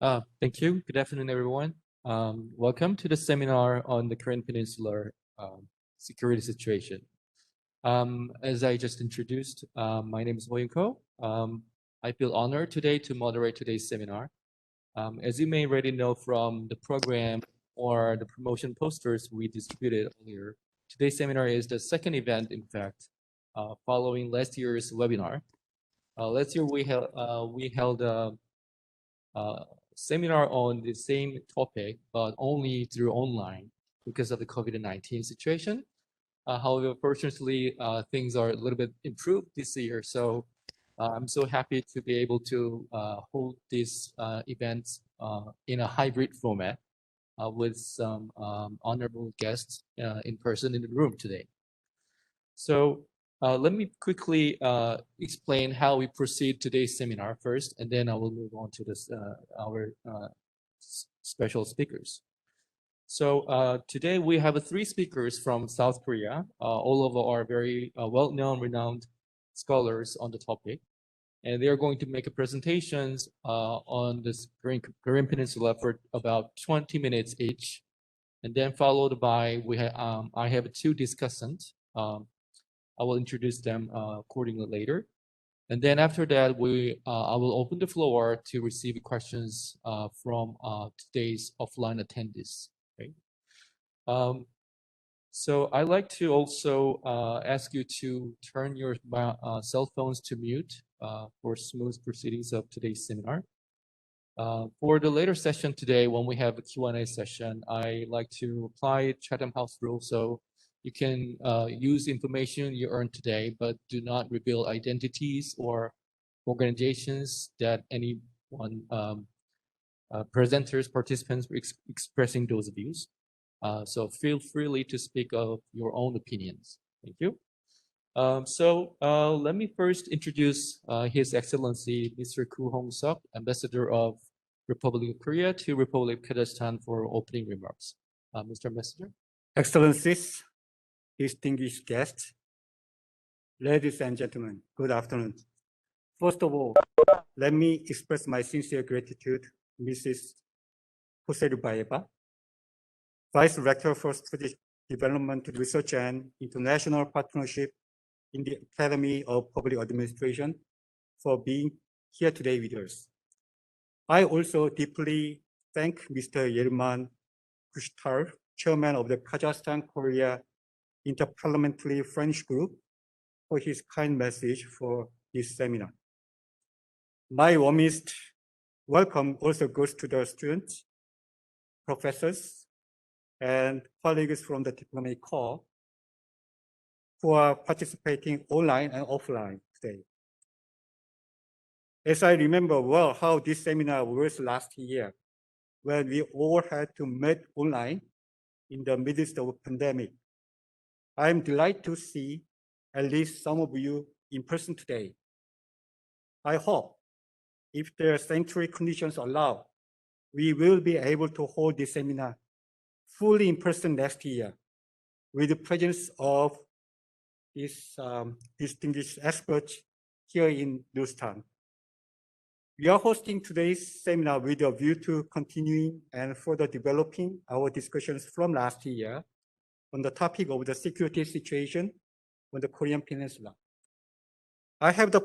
Thank you. Good afternoon, everyone. Welcome to the seminar on the Korean Peninsula security situation. As I just introduced, my name is Bong Youngshik. I feel honored today to moderate today's seminar. As you may already know from the program or the promotion posters we distributed earlier, today's seminar is the second event, in fact, following last year's webinar. Last year we held a seminar on the same topic, but only through online because of the COVID-19 situation. However, fortunately, things are a little bit improved this year. So I'm so happy to be able to hold this event in a hybrid format with some honorable guests in person in the room today. So let me quickly explain how we proceed today's seminar first, and then I will move on to this, our special speakers. So today we have three speakers from South Korea. All of them are very well-known, renowned scholars on the topic. And they are going to make a presentations on this Korean Peninsula for about 20 minutes each. And then followed by, I have two discussants. I will introduce them accordingly later. And then after that, I will open the floor to receive questions from today's offline attendees. Okay. So I'd like to also ask you to turn your cell phones to mute for smooth proceedings of today's seminar. For the later session today, when we have a Q&A session, I like to apply Chatham House rule. So you can use information you earned today, but do not reveal identities or organizations that anyone presenters, participants expressing those views. So feel freely to speak of your own opinions. Thank you. So let me first introduce His Excellency Mr. Koo Hong-seok, Ambassador of Republic of Korea to Republic of Kazakhstan for opening remarks. Mr. Ambassador. Excellencies, distinguished guests, ladies and gentlemen, good afternoon. First of all, let me express my sincere gratitude to Mrs. Koserubayeva, Vice Rector for Strategic Development Research and International Partnership in the Academy of Public Administration, for being here today with us. I also deeply thank Mr. Yerman Kushtar, Chairman of the Kazakhstan-Korea Interparliamentary Friendship Group, for his kind message for this seminar. My warmest welcome also goes to the students, professors, and colleagues from the diplomatic corps who are participating online and offline today. As I remember well how this seminar was last year, when we all had to meet online in the midst of a pandemic, I am delighted to see at least some of you in person today. I hope, if the sanitary conditions allow, we will be able to hold this seminar fully in person next year with the presence of these distinguished experts here in Newstown. We are hosting today's seminar with a view to continuing and further developing our discussions from last year on the topic of the security situation on the Korean Peninsula. I have the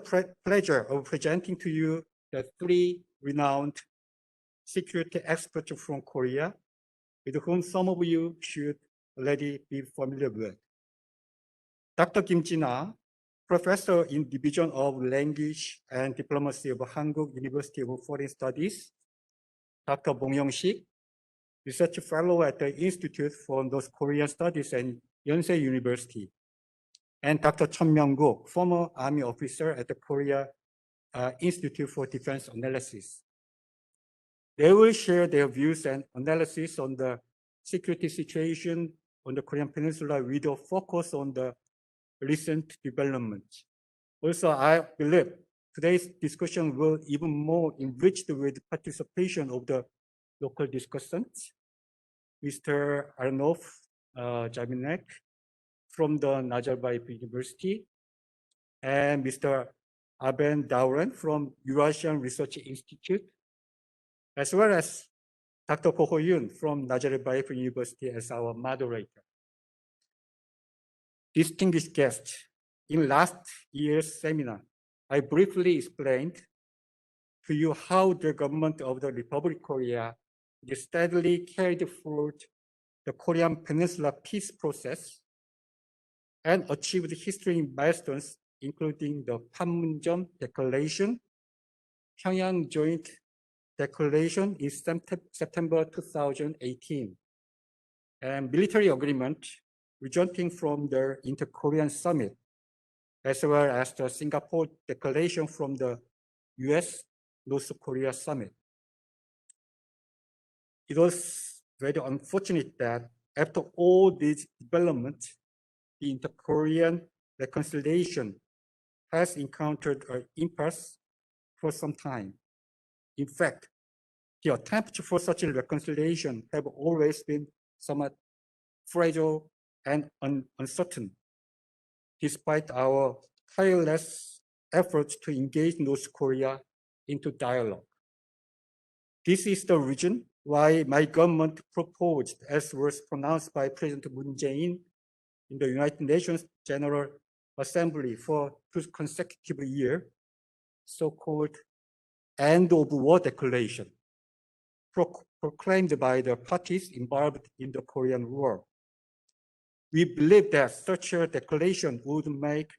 pleasure of presenting to you the three renowned security experts from Korea, with whom some of you should already be familiar with. Dr. Kim Jina, Professor in Division of Language and Diplomacy of Hankuk University of Foreign Studies. Dr. Bong Youngshik, Research Fellow at the Institute for North Korean Studies at Yonsei University. And Dr. Cheon Myeong Guk, former Army officer at the Korea Institute for Defense Analysis. They will share their views and analysis on the security situation on the Korean Peninsula with a focus on the recent developments. Also, I believe today's discussion will even more enriched with participation of the local discussants. Mr. Arnov Jaminek from the Nazarbayev University, and Mr. Aben Dauran from Eurasian Research Institute, as well as Dr. Ko Ho-yoon from Nazarbayev University as our moderator. Distinguished guests, in last year's seminar, I briefly explained to you how the government of the Republic of Korea steadily carried forward the Korean Peninsula peace process and achieved historic milestones, including the Panmunjom Declaration, Pyongyang Joint Declaration in September 2018, and military agreement resulting from the Inter-Korean Summit, as well as the Singapore Declaration from the US-North Korea Summit. It was very unfortunate that after all these developments, the inter-Korean reconciliation has encountered an impasse for some time. In fact, the attempts for such a reconciliation have always been somewhat fragile and uncertain, despite our tireless efforts to engage North Korea into dialogue. This is the reason why my government proposed, as was pronounced by President Moon Jae-in in the United Nations General Assembly for 2 consecutive years, so-called End of War Declaration, proclaimed by the parties involved in the Korean War. We believe that such a declaration would make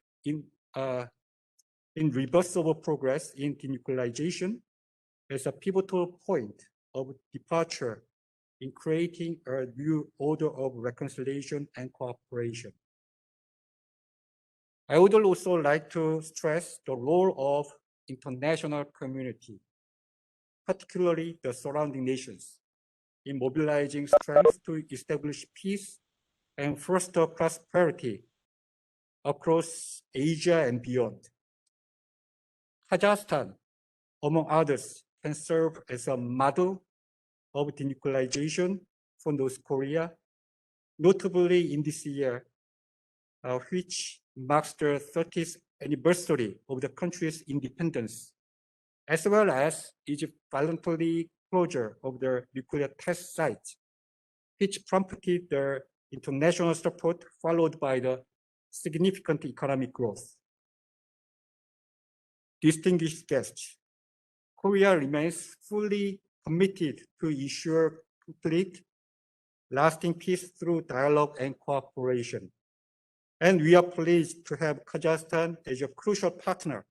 irreversible progress in denuclearization as a pivotal point of departure in creating a new order of reconciliation and cooperation. I would also like to stress the role of international community, particularly the surrounding nations, in mobilizing strength to establish peace and foster prosperity across Asia and beyond. Kazakhstan, among others, can serve as a model of denuclearization for North Korea, notably in this year, which marks the 30th anniversary of the country's independence, as well as its voluntary closure of the nuclear test site, which prompted the international support followed by the significant economic growth. Distinguished guests, Korea remains fully committed to ensure complete, lasting peace through dialogue and cooperation. And we are pleased to have Kazakhstan as a crucial partner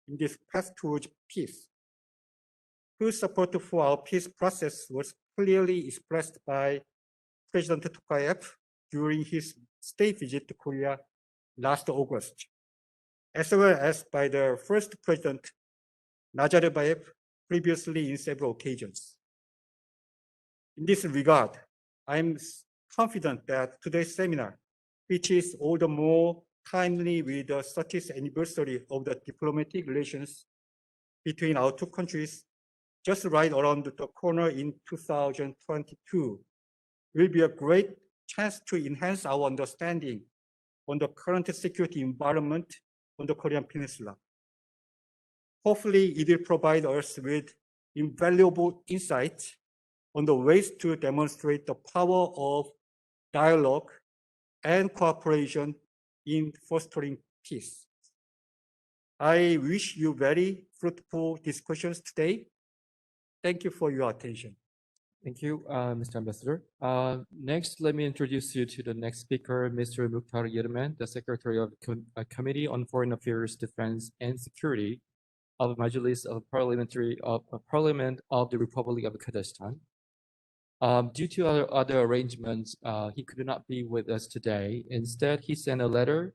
in this path towards peace, whose support for our peace process was clearly expressed by President Tokayev during his state visit to Korea last August, as well as by the first President Nazarbayev previously in several occasions. In this regard, I am confident that today's seminar, which is all the more timely with the 30th anniversary of the diplomatic relations between our two countries, just right around the corner in 2022, will be a great chance to enhance our understanding on the current security environment on the Korean Peninsula. Hopefully, it will provide us with invaluable insights on the ways to demonstrate the power of dialogue and cooperation in fostering peace. I wish you very fruitful discussions today. Thank you for your attention. Thank you, Mr. Ambassador. Next, let me introduce you to the next speaker, Mr. Mukhtar Yerman, the Secretary of the Committee on Foreign Affairs, Defense, and Security of Majlis of Parliament of the Republic of Kazakhstan. Due to other arrangements, he could not be with us today. Instead, he sent a letter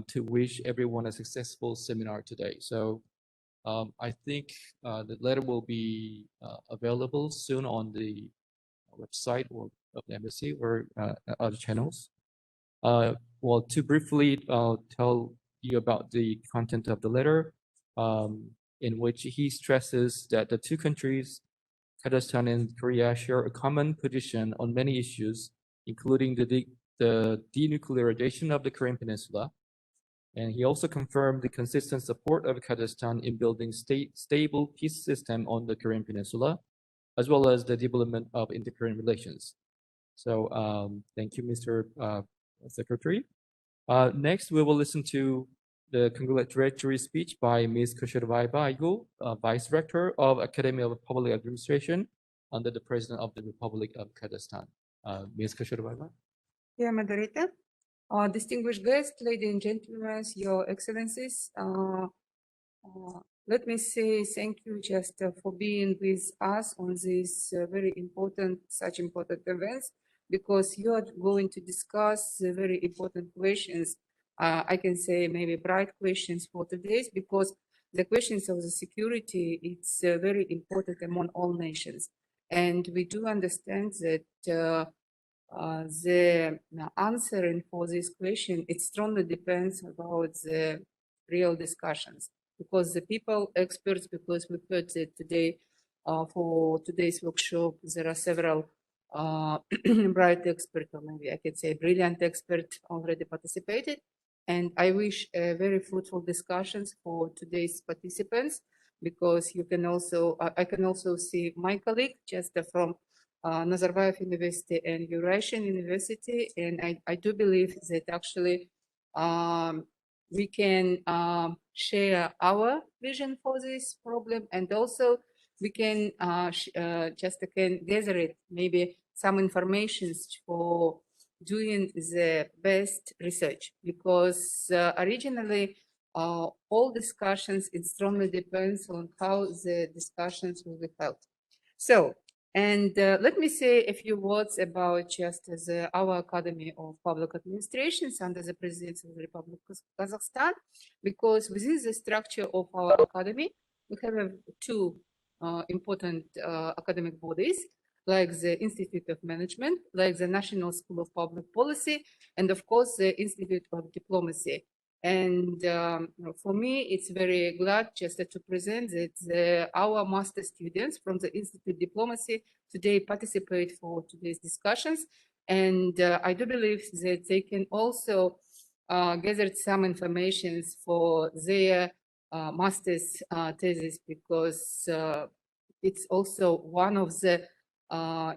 to wish everyone a successful seminar today. So I think the letter will be available soon on the website of the embassy or other channels. Well, to briefly tell you about the content of the letter, in which he stresses that the two countries, Kazakhstan and Korea, share a common position on many issues, including the denuclearization of the Korean Peninsula. And he also confirmed the consistent support of Kazakhstan in building stable peace system on the Korean Peninsula, as well as the development of inter-Korean relations. So thank you, Mr. Secretary. Next, we will listen to the congratulatory speech by Ms. Koshirvaiba, Vice Rector of Academy of Public Administration under the President of the Republic of Kazakhstan. Ms. Koshirvaiba. Dear moderator, distinguished guests, ladies and gentlemen, your excellencies, let me say thank you just for being with us on this very important, such important events, because you are going to discuss very important questions. I can say maybe bright questions for today's, because the questions of the security, it's very important among all nations. And we do understand that the answering for this question, it strongly depends about the real discussions, because the people, experts, because we heard that today for today's workshop, there are several bright experts, or maybe I could say brilliant experts already participated. And I wish very fruitful discussions for today's participants, because you can also, I can also see my colleague just from Nazarbayev University and Eurasian University, and I do believe that actually we can share our vision for this problem, and also we can just can gather it, maybe some information for doing the best research, because originally all discussions, it strongly depends on how the discussions will be held. So, and let me say a few words about just our Academy of Public Administrations under the Presidency of the Republic of Kazakhstan, because within the structure of our Academy, we have two important academic bodies, like the Institute of Management, like the National School of Public Policy, and of course, the Institute of Diplomacy. And for me, it's very glad just to present that our master students from the Institute of Diplomacy today participate for today's discussions. And I do believe that they can also gather some information for their master's thesis, because it's also one of the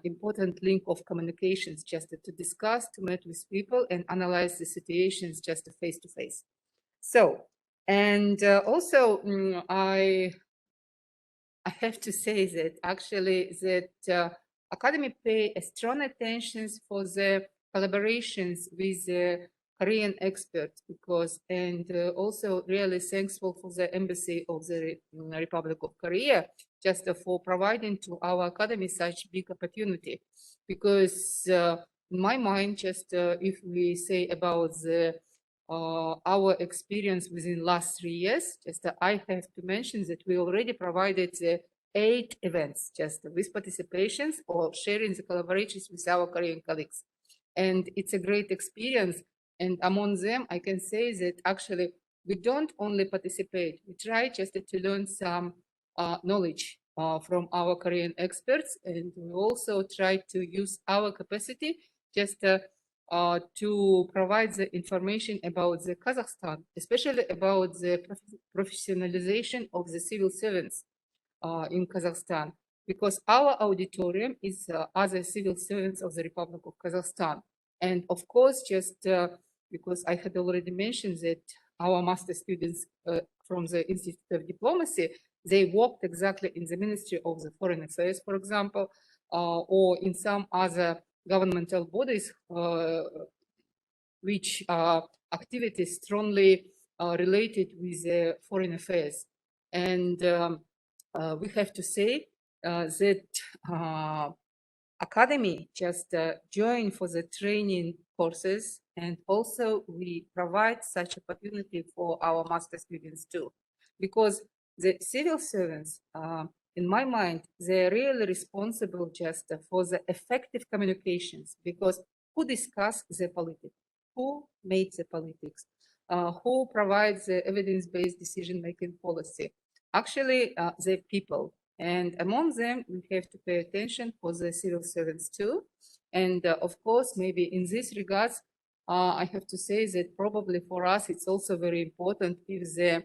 important link of communications just to discuss, to meet with people and analyze the situations just face to face. So, and also I have to say that actually that Academy pay a strong attention for the collaborations with the Korean experts, because, and also really thankful for the Embassy of the Republic of Korea just for providing to our Academy such big opportunity, because in my mind, just if we say about the our experience within last 3 years, just I have to mention that we already provided 8 events just with participations or sharing the collaborations with our Korean colleagues. And it's a great experience. And among them, I can say that actually we don't only participate, we try just to learn some knowledge from our Korean experts, and we also try to use our capacity just to provide the information about the Kazakhstan, especially about the professionalization of the civil servants in Kazakhstan, because our auditorium is other civil servants of the Republic of Kazakhstan. And of course, just because I had already mentioned that our master students from the Institute of Diplomacy, they worked exactly in the Ministry of the Foreign Affairs, for example, or in some other governmental bodies which are activities strongly related with foreign affairs. And we have to say that Academy just joined for the training courses, and also we provide such opportunity for our master students too, because the civil servants, in my mind, they're really responsible just for the effective communications, because who discuss the politics, who made the politics, who provides the evidence-based decision-making policy? Actually, the people. And among them, we have to pay attention for the civil servants too. And of course, maybe in this regards, I have to say that probably for us, it's also very important if the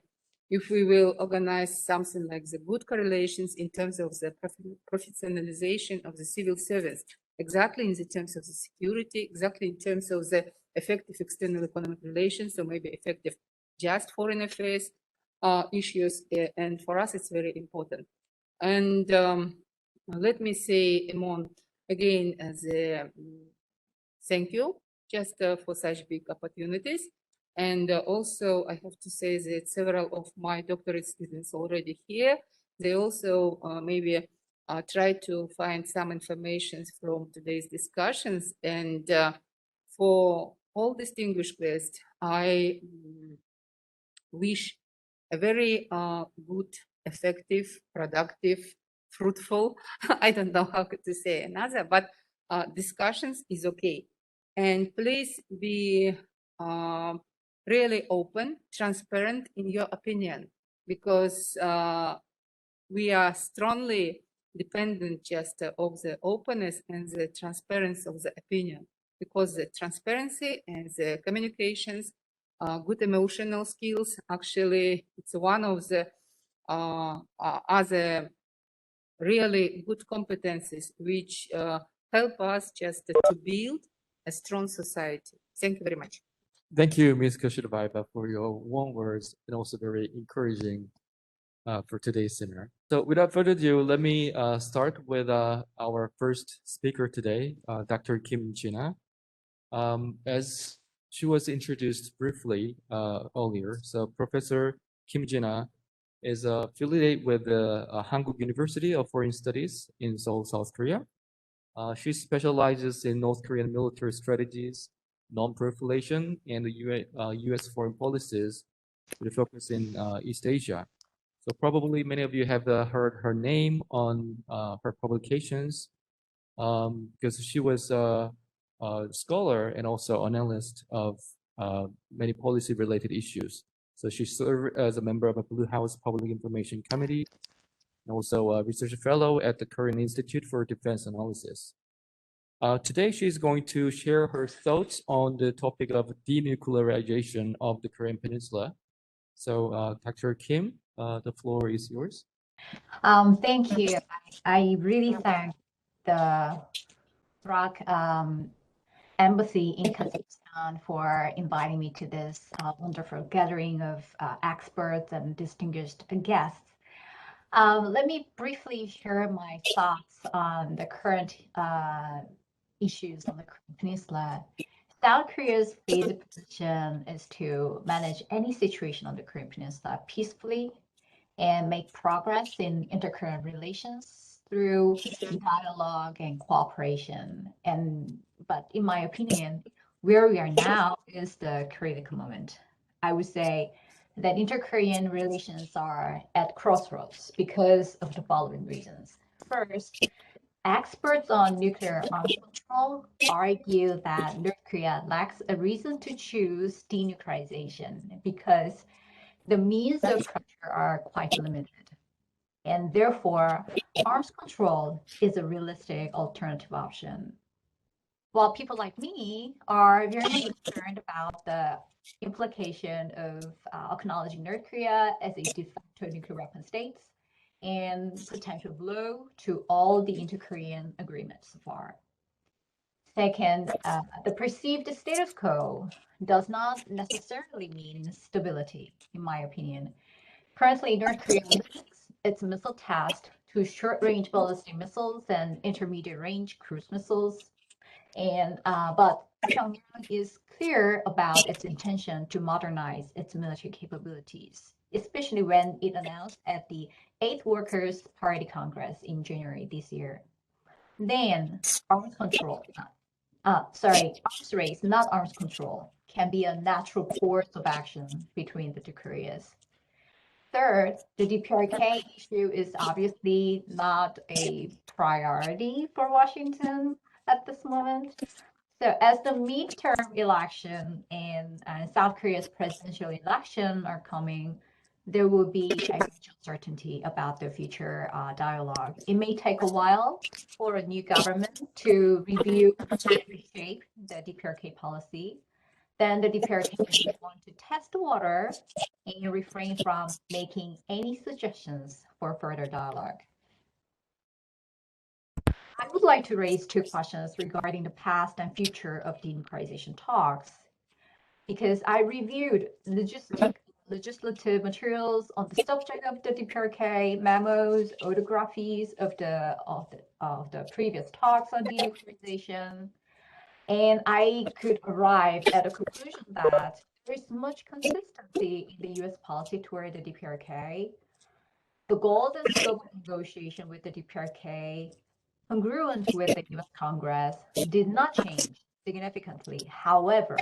if we will organize something like the good correlations in terms of the professionalization of the civil service, exactly in the terms of the security, exactly in terms of the effective external economic relations, or maybe effective just foreign affairs issues. And for us, it's very important. And let me say, Emon, again, as a thank you just for such big opportunities. And also, I have to say that several of my doctorate students already here. They also maybe try to find some information from today's discussions. And for all distinguished guests, I wish a very good, effective, productive, fruitful, I don't know how to say another, but discussions is okay. And please be really open, transparent in your opinion, because we are strongly dependent just of the openness and the transparency of the opinion, because the transparency and the communications, good emotional skills, actually, it's one of the other really good competencies which help us just to build a strong society. Thank you very much. Thank you, Ms. Koshirabaiba, for your warm words and also very encouraging for today's seminar. So without further ado, let me start with our first speaker today, Dr. Kim Jina. As she was introduced briefly earlier, so Professor Kim Jina is affiliated with the Hankuk University of Foreign Studies in Seoul, South Korea. She specializes in North Korean military strategies, non-proliferation, and the U.S. foreign policies with a focus in East Asia. So probably many of you have heard her name on her publications because she was a scholar and also analyst of many policy-related issues. So she served as a member of a Blue House Public Information Committee and also a research fellow at the Korean Institute for Defense Analysis. Today, she's going to share her thoughts on the topic of denuclearization of the Korean Peninsula. So, Dr. Kim, the floor is yours. Thank you. I really thank the ROC Embassy in Kazakhstan for inviting me to this wonderful gathering of experts and distinguished guests. Let me briefly share my thoughts on the current issues on the Korean Peninsula. South Korea's basic position is to manage any situation on the Korean Peninsula peacefully and make progress in inter-Korean relations through dialogue and cooperation. But in my opinion, where we are now is the critical moment. I would say that inter-Korean relations are at crossroads because of the following reasons. First, experts on nuclear arms control argue that North Korea lacks a reason to choose denuclearization because the means of pressure are quite limited. And therefore, arms control is a realistic alternative option. While people like me are very much concerned about the implication of acknowledging North Korea as a de facto nuclear weapon state and potential blow to all the inter-Korean agreements so far. Second, the perceived status quo does not necessarily mean stability, in my opinion. Currently, North Korea limits its missile test to short-range ballistic missiles and intermediate-range cruise missiles. But Pyongyang is clear about its intention to modernize its military capabilities, especially when it announced at the 8th Workers' Party Congress in January this year. Then, arms control, arms race, not arms control, can be a natural course of action between the two Koreas. Third, the DPRK issue is obviously not a priority for Washington at this moment. So as the midterm election and South Korea's presidential election are coming, there will be a huge uncertainty about the future dialogue. It may take a while for a new government to review and reshape the DPRK policy. then the DPRK may want to test the water and refrain from making any suggestions for further dialogue. I would like to raise two questions regarding the past and future of denuclearization talks, because I reviewed legislative materials on the subject of the DPRK, memos, autographies of the previous talks on denuclearization, and I could arrive at a conclusion that there is much consistency in the U.S. policy toward the DPRK. The goals and scope of negotiation with the DPRK, congruent with the U.S. Congress, did not change significantly. However,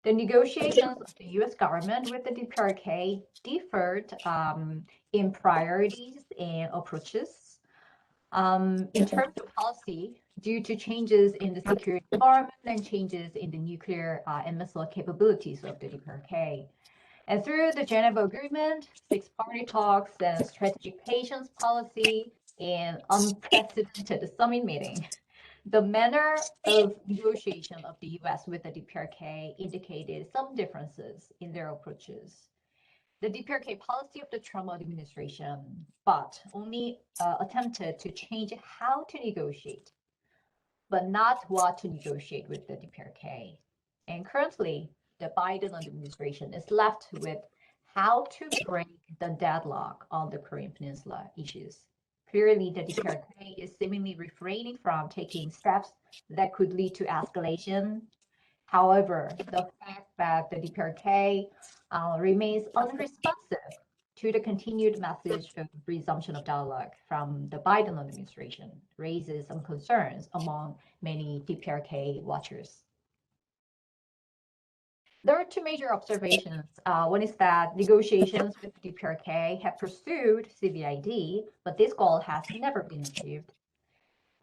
the negotiations of the U.S. government with the DPRK differed in priorities and approaches. In terms of policy, due to changes in the security environment and changes in the nuclear and missile capabilities of the DPRK. And through the Geneva Agreement, six-party talks, and strategic patience policy, and unprecedented summit meeting, the manner of negotiation of the U.S. with the DPRK indicated some differences in their approaches. The DPRK policy of the Trump administration, but only attempted to change how to negotiate, but not what to negotiate with the DPRK. And currently, the Biden administration is left with how to break the deadlock on the Korean Peninsula issues. Clearly, the DPRK is seemingly refraining from taking steps that could lead to escalation. However, the fact that the DPRK remains unresponsive to the continued message of resumption of dialogue from the Biden administration raises some concerns among many DPRK watchers. There are two major observations. One is that negotiations with the DPRK have pursued CVID, but this goal has never been achieved.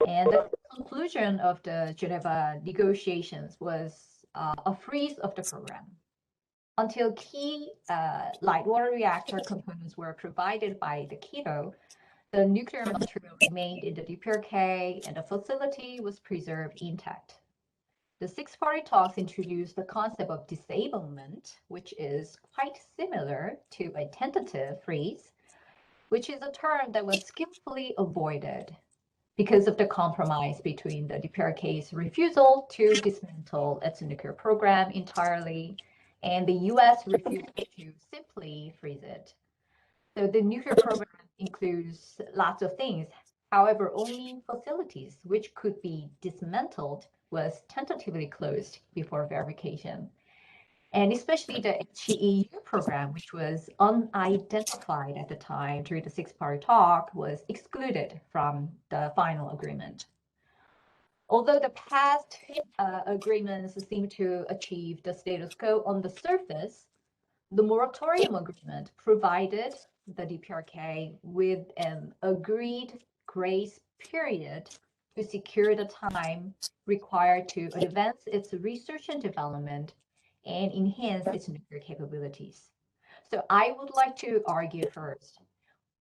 And the conclusion of the Geneva negotiations was a freeze of the program until key light water reactor components were provided by the KIDA. The nuclear material remained in the DPRK and the facility was preserved intact. The six-party talks introduced the concept of disablement, which is quite similar to a tentative freeze, which is a term that was skillfully avoided because of the compromise between the DPRK's refusal to dismantle its nuclear program entirely and the U.S. refusal to simply freeze it. So the nuclear program includes lots of things. However, only facilities which could be dismantled was tentatively closed before verification. And especially the HEU program, which was unidentified at the time during the six-party talk, was excluded from the final agreement. Although the past agreements seem to achieve the status quo on the surface, the moratorium agreement provided the DPRK with an agreed grace period to secure the time required to advance its research and development and enhance its nuclear capabilities. So I would like to argue first,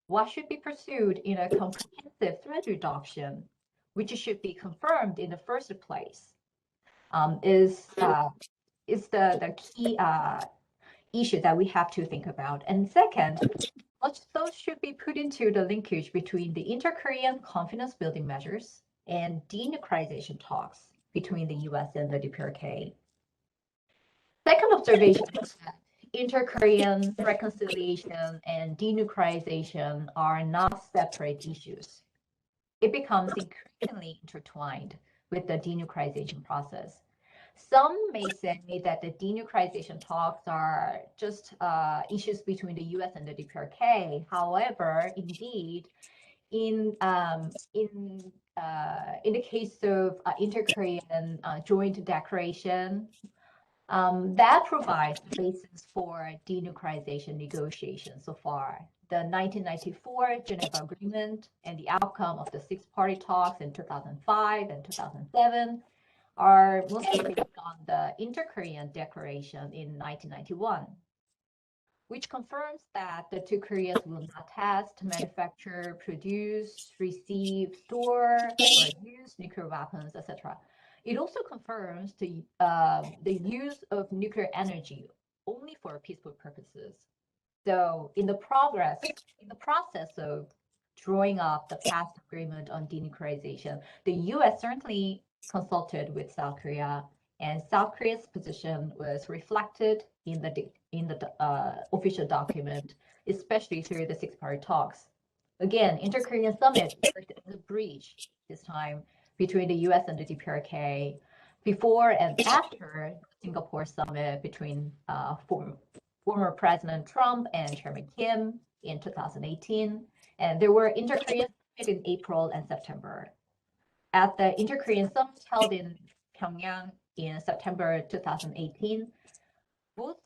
what should be pursued in a comprehensive threat reduction, which should be confirmed in the first place, is the key issue that we have to think about. And second, those should be put into the linkage between the inter-Korean confidence building measures and denuclearization talks between the US and the DPRK. Second observation is that inter-Korean reconciliation and denuclearization are not separate issues. It becomes increasingly intertwined with the denuclearization process. Some may say that the denuclearization talks are just issues between the U.S. and the DPRK. However, indeed, in the case of inter-Korean joint declaration, that provides the basis for denuclearization negotiations so far. The 1994 Geneva Agreement and the outcome of the six-party talks in 2005 and 2007 are mostly based on the Inter-Korean Declaration in 1991, which confirms that the two Koreas will not test, manufacture, produce, receive, store, or use nuclear weapons, etc. It also confirms the use of nuclear energy only for peaceful purposes. So in the process of drawing up the past agreement on denuclearization, the U.S. certainly consulted with South Korea, and South Korea's position was reflected in the official document, especially through the six-party talks. Again, Inter-Korean Summit worked as a bridge this time between the U.S. and the DPRK before and after Singapore Summit between former President Trump and Chairman Kim in 2018. And there were Inter-Korean Summit in April and September. At the Inter-Korean Summit held in Pyongyang in September 2018, both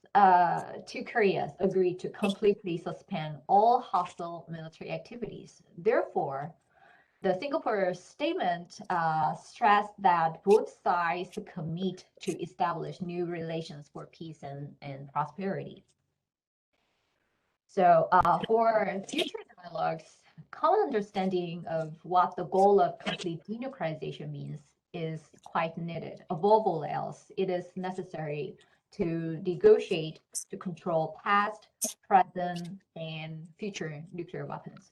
two Koreas agreed to completely suspend all hostile military activities. Therefore, the Singapore statement stressed that both sides commit to establish new relations for peace and prosperity. So for future dialogues, common understanding of what the goal of complete denuclearization means is quite needed. Above all else, it is necessary to negotiate to control past, present, and future nuclear weapons.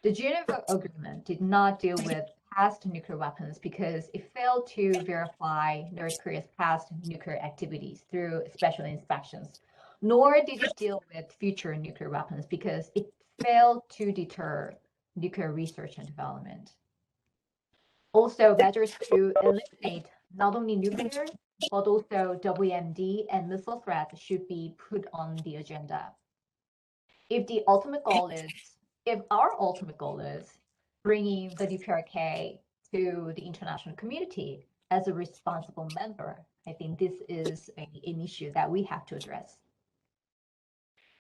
The Geneva Agreement did not deal with past nuclear weapons because it failed to verify North Korea's past nuclear activities through special inspections, nor did it deal with future nuclear weapons because it failed to deter nuclear research and development. Also, measures to eliminate not only nuclear, but also WMD and missile threats should be put on the agenda. If our ultimate goal is bringing the DPRK to the international community as a responsible member, I think this is an issue that we have to address.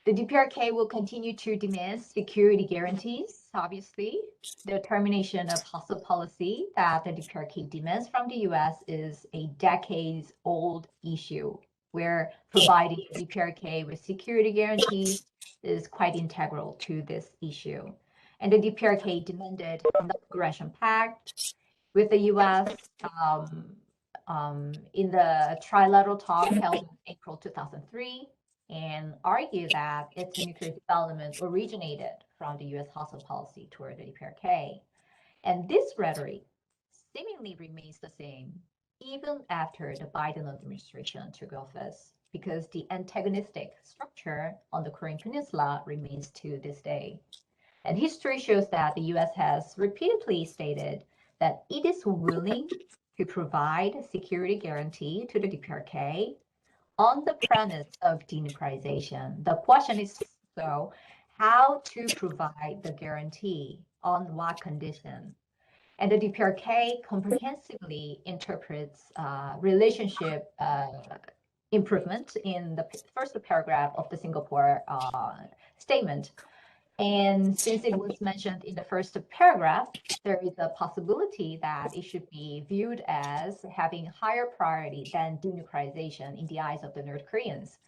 The DPRK will continue to demand security guarantees, obviously. The termination of hostile policy that the DPRK demands from the US is a decades-old issue, where providing the DPRK with security guarantees is quite integral to this issue. And the DPRK demanded a non-aggression pact with the US in the trilateral talk held in April 2003, and argue that its nuclear development originated from the US hostile policy toward the DPRK. And this rhetoric seemingly remains the same even after the Biden administration took office, because the antagonistic structure on the Korean Peninsula remains to this day. And history shows that the US has repeatedly stated that it is willing to provide security guarantee to the DPRK on the premise of denuclearization. The question is, so, how to provide the guarantee, on what condition? And the DPRK comprehensively interprets relationship improvement in the first paragraph of the Singapore statement. And since it was mentioned in the first paragraph, there is a possibility that it should be viewed as having higher priority than denuclearization in the eyes of the North Koreans.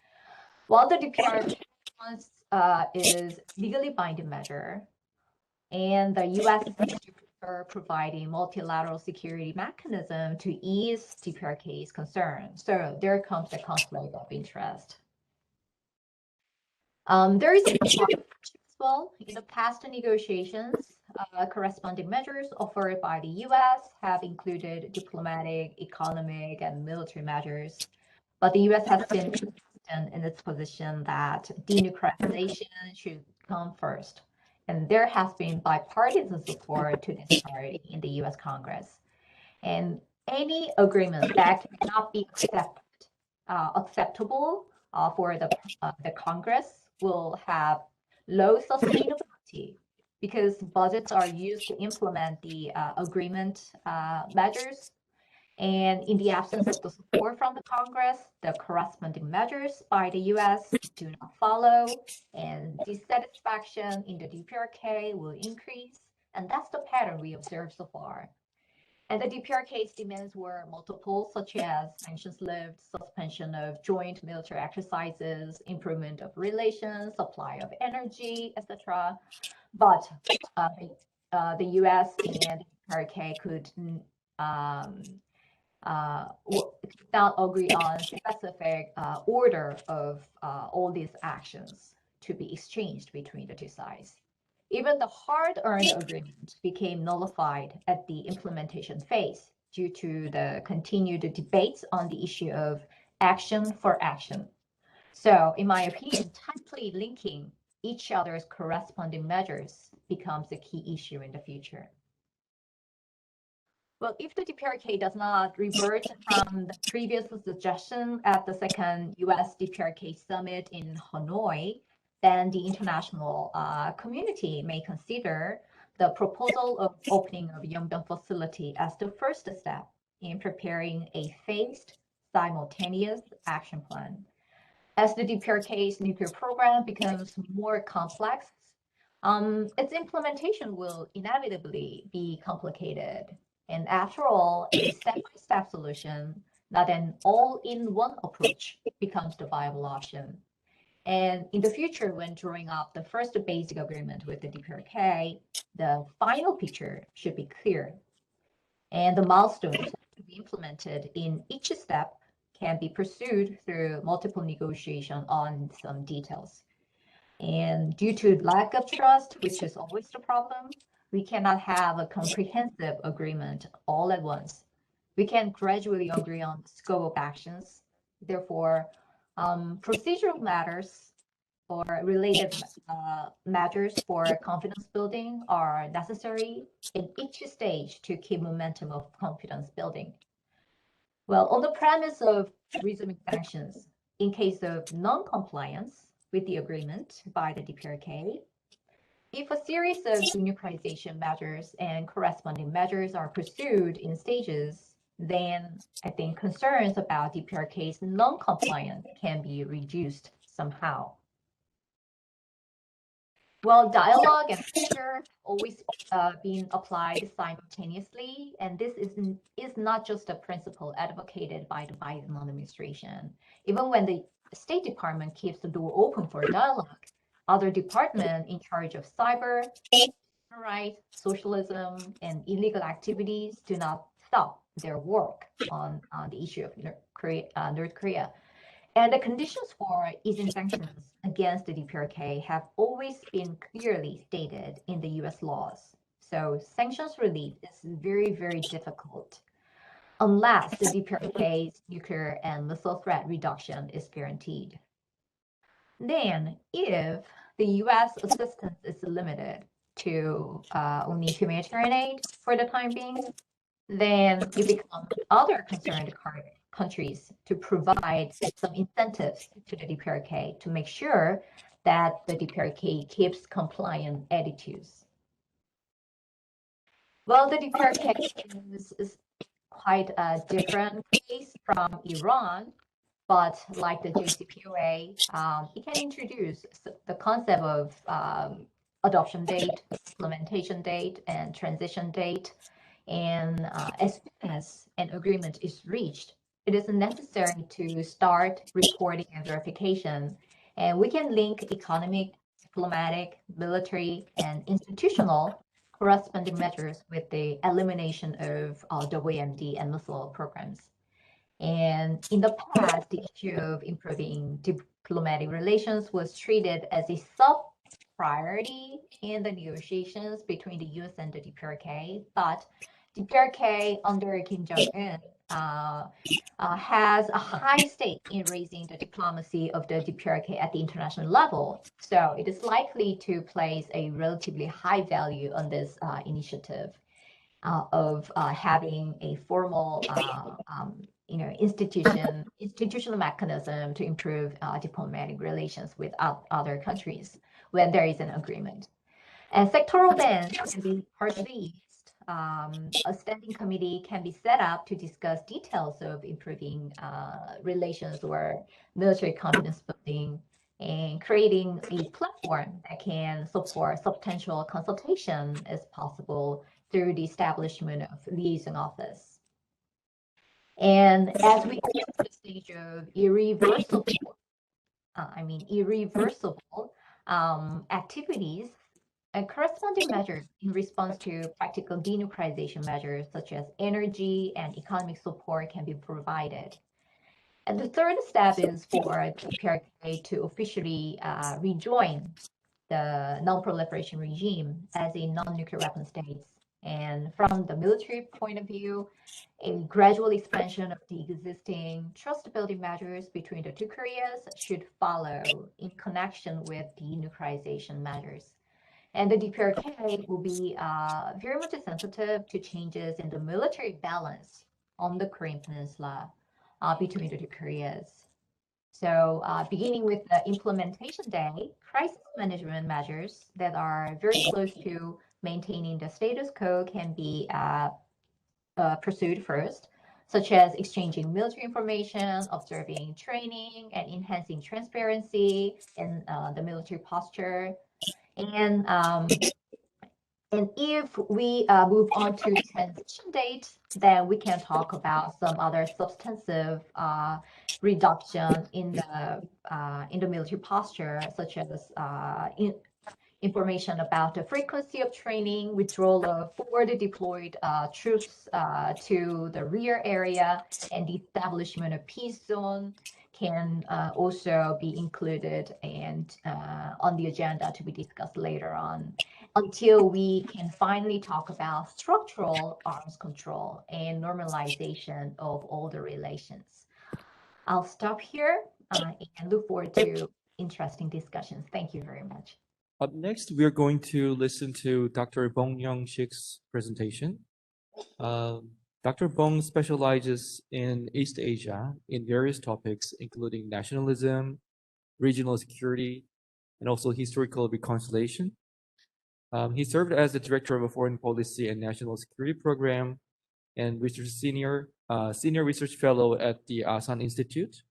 While the DPRK is legally binding measure, and the US seems to prefer providing multilateral security mechanism to ease DPRK's concern. So there comes the conflict of interest. There is well, in the past negotiations, corresponding measures offered by the US have included diplomatic, economic, and military measures. But the US has been consistent in its position that denuclearization should come first. And there has been bipartisan support to this priority in the US Congress. And any agreement that cannot be acceptable for the Congress will have low sustainability, because budgets are used to implement the agreement measures. And in the absence of the support from the Congress, the corresponding measures by the US do not follow, and dissatisfaction in the DPRK will increase. And that's the pattern we observed so far. And the DPRK's demands were multiple, such as sanctions lift, suspension of joint military exercises, improvement of relations, supply of energy, etc. But the US and the DPRK could could not agree on specific order of all these actions to be exchanged between the two sides. Even the hard-earned agreement became nullified at the implementation phase due to the continued debates on the issue of action for action. So, in my opinion, tightly linking each other's corresponding measures becomes a key issue in the future. Well, if the DPRK does not revert from the previous suggestion at the second US DPRK summit in Hanoi, then the international community may consider the proposal of opening of Yongbyon facility as the first step in preparing a phased, simultaneous action plan. As the DPRK's nuclear program becomes more complex, its implementation will inevitably be complicated. And after all, a step-by-step solution, not an all-in-one approach, becomes the viable option. And in the future, when drawing up the first basic agreement with the DPRK, the final picture should be clear. And the milestones to be implemented in each step can be pursued through multiple negotiation on some details. And due to lack of trust, which is always the problem, we cannot have a comprehensive agreement all at once. We can gradually agree on the scope of actions. Therefore, procedural matters or related matters for confidence building are necessary in each stage to keep momentum of confidence building. Well, on the premise of resuming sanctions, in case of non-compliance with the agreement by the DPRK, if a series of denuclearization measures and corresponding measures are pursued in stages, then I think concerns about DPRK's non-compliance can be reduced somehow. Well, dialogue and pressure always been applied simultaneously, and this is not just a principle advocated by the Biden administration. Even when the State Department keeps the door open for dialogue, other departments in charge of cyber, rights, socialism, and illegal activities do not stop their work on the issue of North Korea. And the conditions for easing sanctions against the DPRK have always been clearly stated in the US laws. So sanctions relief is very, very difficult unless the DPRK's nuclear and missile threat reduction is guaranteed. Then, if the US assistance is limited to only humanitarian aid for the time being, then it becomes other concerned countries to provide some incentives to the DPRK to make sure that the DPRK keeps compliant attitudes. Well, the DPRK is quite a different case from Iran, but like the JCPOA, it can introduce the concept of adoption date, implementation date, and transition date. And as soon as an agreement is reached, it is necessary to start reporting and verification. And we can link economic, diplomatic, military, and institutional corresponding measures with the elimination of WMD and missile programs. And in the past, the issue of improving diplomatic relations was treated as a sub-priority in the negotiations between the US and the DPRK, but DPRK under Kim Jong-un has a high stake in raising the diplomacy of the DPRK at the international level. So it is likely to place a relatively high value on this initiative of having a formal institutional mechanism to improve diplomatic relations with other countries when there is an agreement. And sectoral bans can be partially eased. A standing committee can be set up to discuss details of improving relations or military confidence building and creating a platform that can support substantial consultation as possible through the establishment of liaison office. And as we enter the stage of irreversible activities, corresponding measures in response to practical denuclearization measures such as energy and economic support can be provided. And the third step is for the DPRK to officially rejoin the non-proliferation regime as a non-nuclear weapon state. And from the military point of view, a gradual expansion of the existing trust building measures between the two Koreas should follow in connection with denuclearization measures. And the DPRK will be very much sensitive to changes in the military balance on the Korean Peninsula between the two Koreas. So beginning with the implementation day, crisis management measures that are very close to maintaining the status quo can be pursued first, such as exchanging military information, observing training, and enhancing transparency in the military posture. And if we move on to transition date, then we can talk about some other substantive reduction in the military posture, such as information about the frequency of training, withdrawal of forward deployed troops to the rear area, and the establishment of peace zone can also be included and on the agenda to be discussed later on, until we can finally talk about structural arms control and normalization of all the relations. I'll stop here and look forward to interesting discussions. Thank you very much. Up next, we're going to listen to Dr. Bong Youngshik's presentation. Dr. Bong specializes in East Asia in various topics, including nationalism, regional security, and also historical reconciliation. He served as the director of a foreign policy and national security program and senior research fellow at the Asan Institute.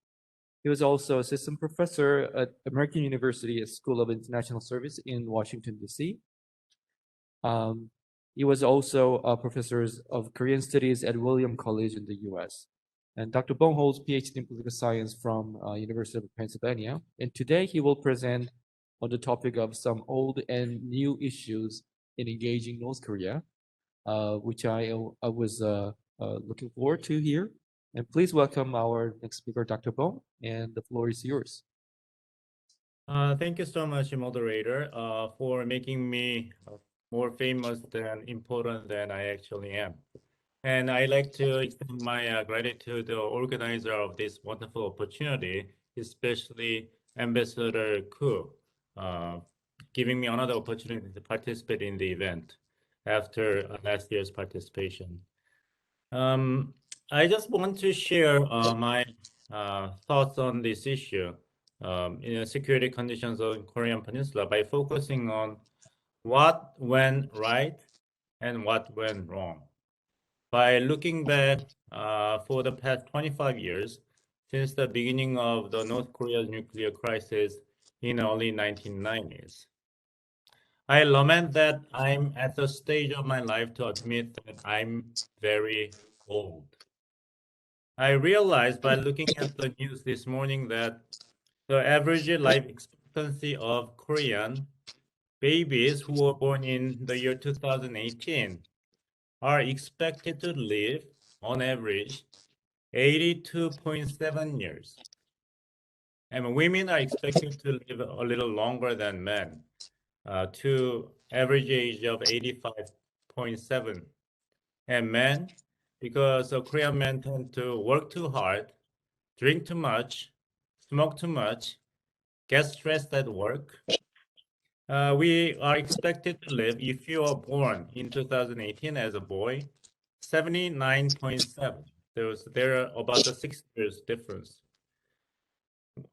He was also assistant professor at American University School of International Service in Washington, D.C. He was also a professor of Korean Studies at Williams College in the U.S. And Dr. Bong holds PhD in political science from University of Pennsylvania. And today he will present on the topic of some old and new issues in engaging North Korea, which I was looking forward to here. And please welcome our next speaker, Dr. Bong, and the floor is yours. Thank you so much, moderator, for making me more famous than important than I actually am. And I'd like to extend my gratitude to the organizer of this wonderful opportunity, especially Ambassador Koo, giving me another opportunity to participate in the event after last year's participation. I just want to share my thoughts on this issue in security conditions on Korean Peninsula by focusing on what went right and what went wrong. By looking back for the past 25 years, since the beginning of the North Korea nuclear crisis in the early 1990s. I lament that I'm at the stage of my life to admit that I'm very old. I realized by looking at the news this morning that the average life expectancy of Korean babies who were born in the year 2018 are expected to live, on average, 82.7 years. And women are expected to live a little longer than men, to average age of 85.7. And men, because Korean men tend to work too hard, drink too much, smoke too much, get stressed at work. We are expected to live, if you are born in 2018 as a boy, 79.7. There are about a 6 years difference.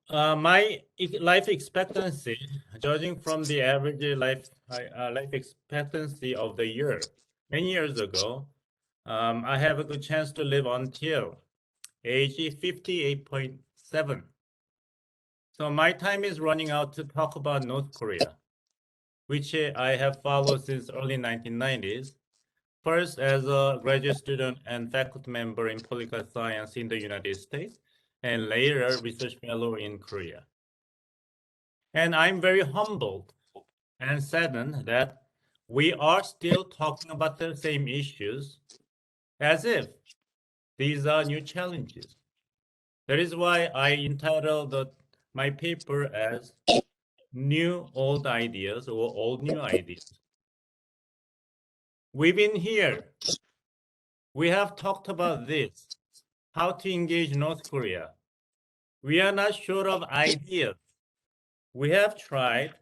My life expectancy, judging from the average life expectancy of the year, many years ago, I have a good chance to live until age 58.7. So my time is running out to talk about North Korea, which I have followed since early 1990s. First as a graduate student and faculty member in political science in the United States, and later research fellow in Korea. And I'm very humbled and saddened that we are still talking about the same issues as if these are new challenges. That is why I entitled my paper as New Old Ideas or Old New Ideas. We've been here. We have talked about this, how to engage North Korea. We are not short of ideas. We have tried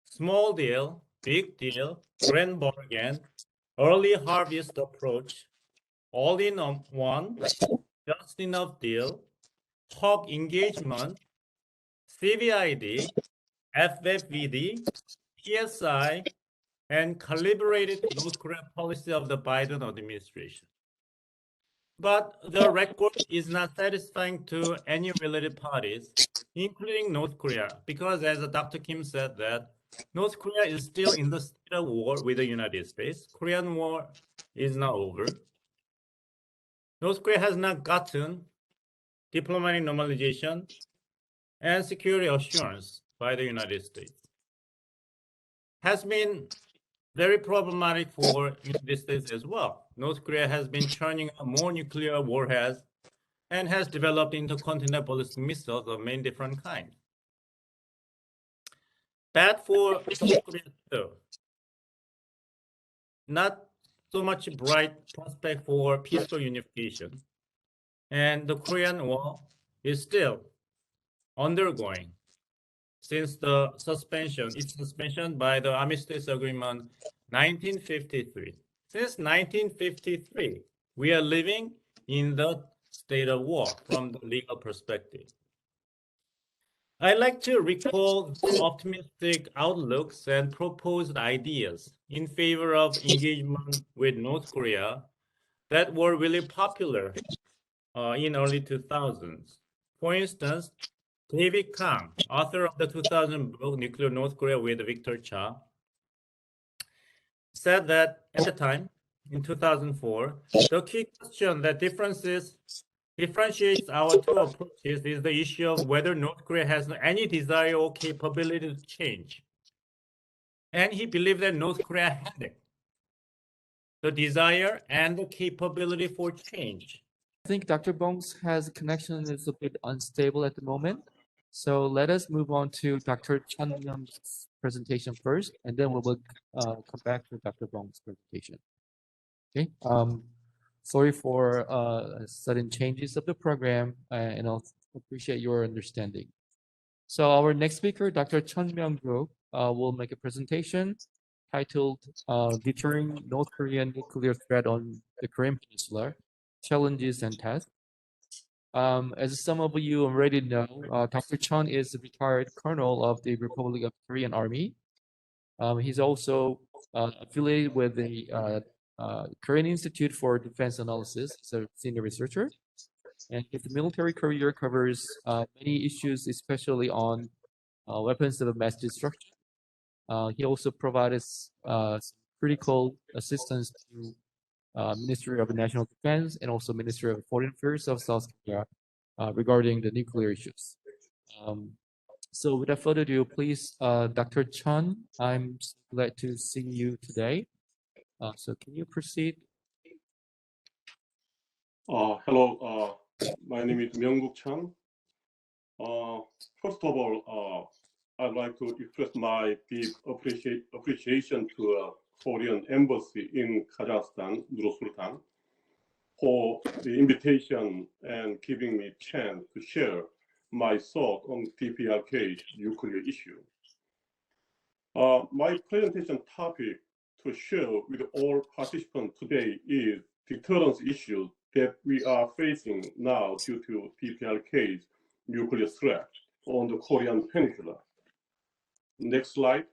small deal, big deal, grand bargain, early harvest approach, all in on one, just enough deal, hawk engagement, CVID, FFVD, PSI, and calibrated North Korea policy of the Biden administration. But the record is not satisfying to any related parties, including North Korea, because as Dr. Kim said that North Korea is still in the state of war with the United States. Korean War is not over. North Korea has not gotten diplomatic normalization and security assurance by the United States. Has been very problematic for United States as well. North Korea has been churning out more nuclear warheads and has developed intercontinental ballistic missiles of many different kinds. Bad for South Korea too. Not so much bright prospect for peaceful unification. And the Korean War is still undergoing since its suspension by the Armistice Agreement 1953. Since 1953, we are living in the state of war from the legal perspective. I like to recall optimistic outlooks and proposed ideas in favor of engagement with North Korea that were really popular in early 2000s. For instance, David Kang, author of the 2000 book Nuclear North Korea with Victor Cha, said that at the time, in 2004, the key question that differentiates our two approaches is the issue of whether North Korea has any desire or capability to change. And he believed that North Korea had it, the desire and the capability for change. I think Dr. Bong's connection is a bit unstable at the moment. So let us move on to Dr. Cheon Myeong's presentation first, and then we will come back to Dr. Bong's presentation. Okay. Sorry for sudden changes of the program, and I'll appreciate your understanding. So our next speaker, Dr. Cheon Myeong Guk, will make a presentation titled Deterring North Korean Nuclear Threat on the Korean Peninsula, Challenges and Tests. As some of you already know, Dr. Cheon is a retired colonel of the Republic of Korean Army. He's also affiliated with the Korean Institute for Defense Analysis. He's a senior researcher. And his military career covers many issues, especially on weapons of mass destruction. He also provides critical assistance to Ministry of National Defense and also Ministry of Foreign Affairs of South Korea regarding the nuclear issues. So without further ado, please, Dr. Cheon, I'm glad to see you today. So can you proceed? Hello, my name is Myeong-guk Cheon. First of all, I'd like to express my deep appreciation to Korean Embassy in Kazakhstan, Nur-Sultan, for the invitation and giving me a chance to share my thought on DPRK nuclear issue. My presentation topic to share with all participants today is deterrence issues that we are facing now due to DPRK's nuclear threat on the Korean Peninsula. Next slide.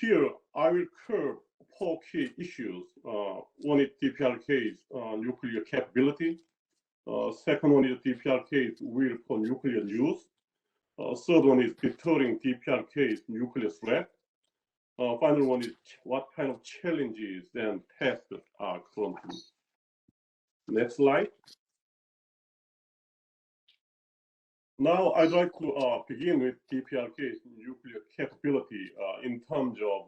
Here, I will cover 4 key issues. One is DPRK's nuclear capability. Second one is DPRK's will for nuclear use. Third one is deterring DPRK's nuclear threat. Final one is what kind of challenges and tests are currently. Next slide. Now, I'd like to begin with DPRK's nuclear capability in terms of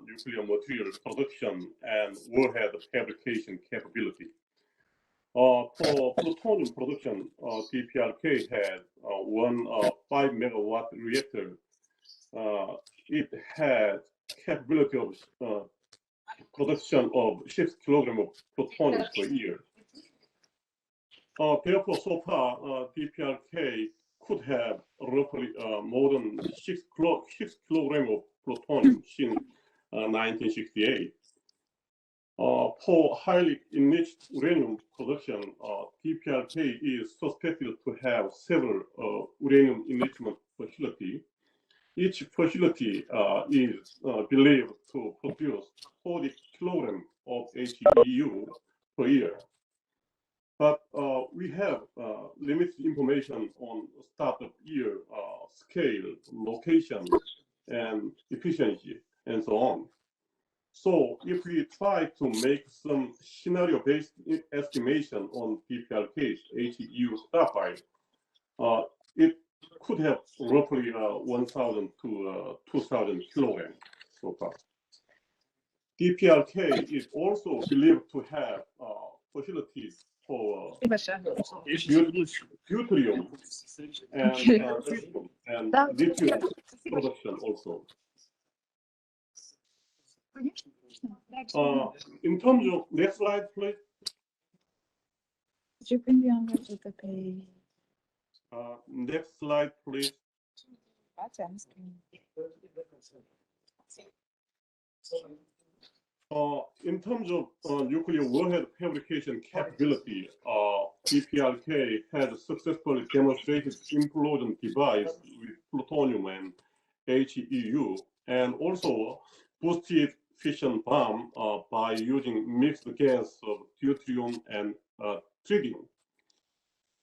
nuclear material production and warhead fabrication capability. For plutonium production, DPRK had one 5 megawatt reactor. It had capability of production of 6 kilograms of plutonium per year. Therefore, so far, DPRK could have roughly more than 6 kilograms of plutonium since 1968. For highly enriched uranium production, DPRK is suspected to have several uranium enrichment facilities. Each facility is believed to produce 40 kilograms of HEU per year. But we have limited information on startup year, scale, location, and efficiency, and so on. So if we try to make some scenario-based estimation on DPRK's HEU stockpile, it could have roughly 1,000 to 2,000 kilograms so far. DPRK is also believed to have facilities for deuterium and lithium production also. In terms of, next slide, please. Next slide, please. In terms of nuclear warhead fabrication capability, DPRK has successfully demonstrated implosion device with plutonium and HEU, and also boosted fission bomb by using mixed gas of deuterium and tritium.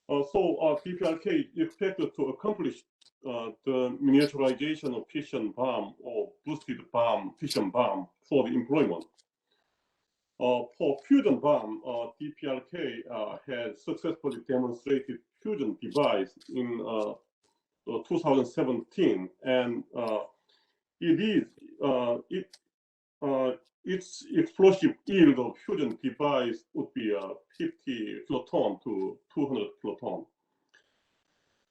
So DPRK is expected to accomplish the miniaturization of fission bomb or boosted bomb, fission bomb for the employment. For fusion bomb, DPRK has successfully demonstrated fusion device in 2017, and its explosive yield of fusion device would be 50 kiloton to 200 kiloton.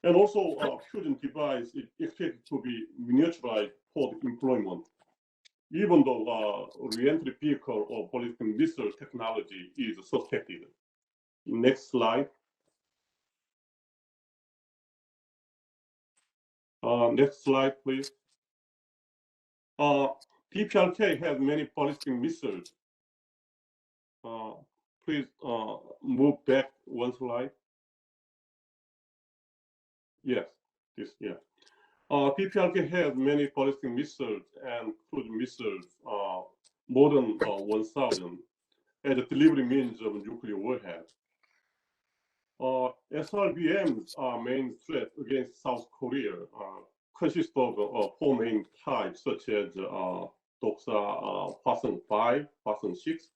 And also, fusion device is expected to be miniaturized for the employment, even though re-entry vehicle or ballistic missile technology is suspected. Next slide. Next slide, please. DPRK has many ballistic missiles. Please move back one slide. Yes, this, yeah. DPRK has many ballistic missiles and cruise missiles, more than 1,000, as a delivery means of nuclear warhead. SRBMs are main threat against South Korea, consist of 4 main types, such as Doksa Hwasong 5, Hwasong 6,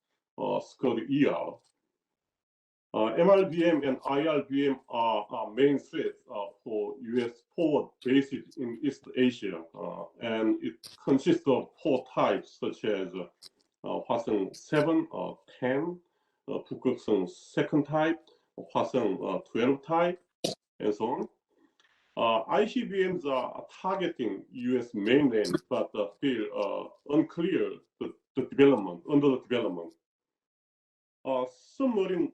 Scud ER. MRBM and IRBM are main threats for U.S. forward bases in East Asia, and it consists of 4 types, such as Hwasong 7, 10, Bukgukseong second type, Hwasong 12 type, and so on. ICBMs are targeting U.S. mainland, but still unclear the development, under the development. Submarine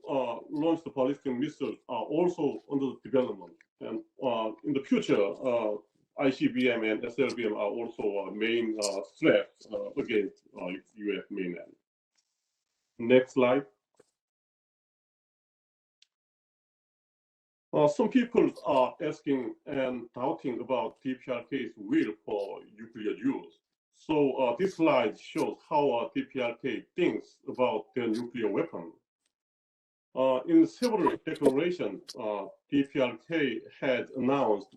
launched ballistic missiles are also under development, and in the future, ICBM and SLBM are also main threats against U.S. mainland. Next slide. Some people are asking and doubting about DPRK's will for nuclear use. So this slide shows how DPRK thinks about their nuclear weapon. In several declarations, DPRK had announced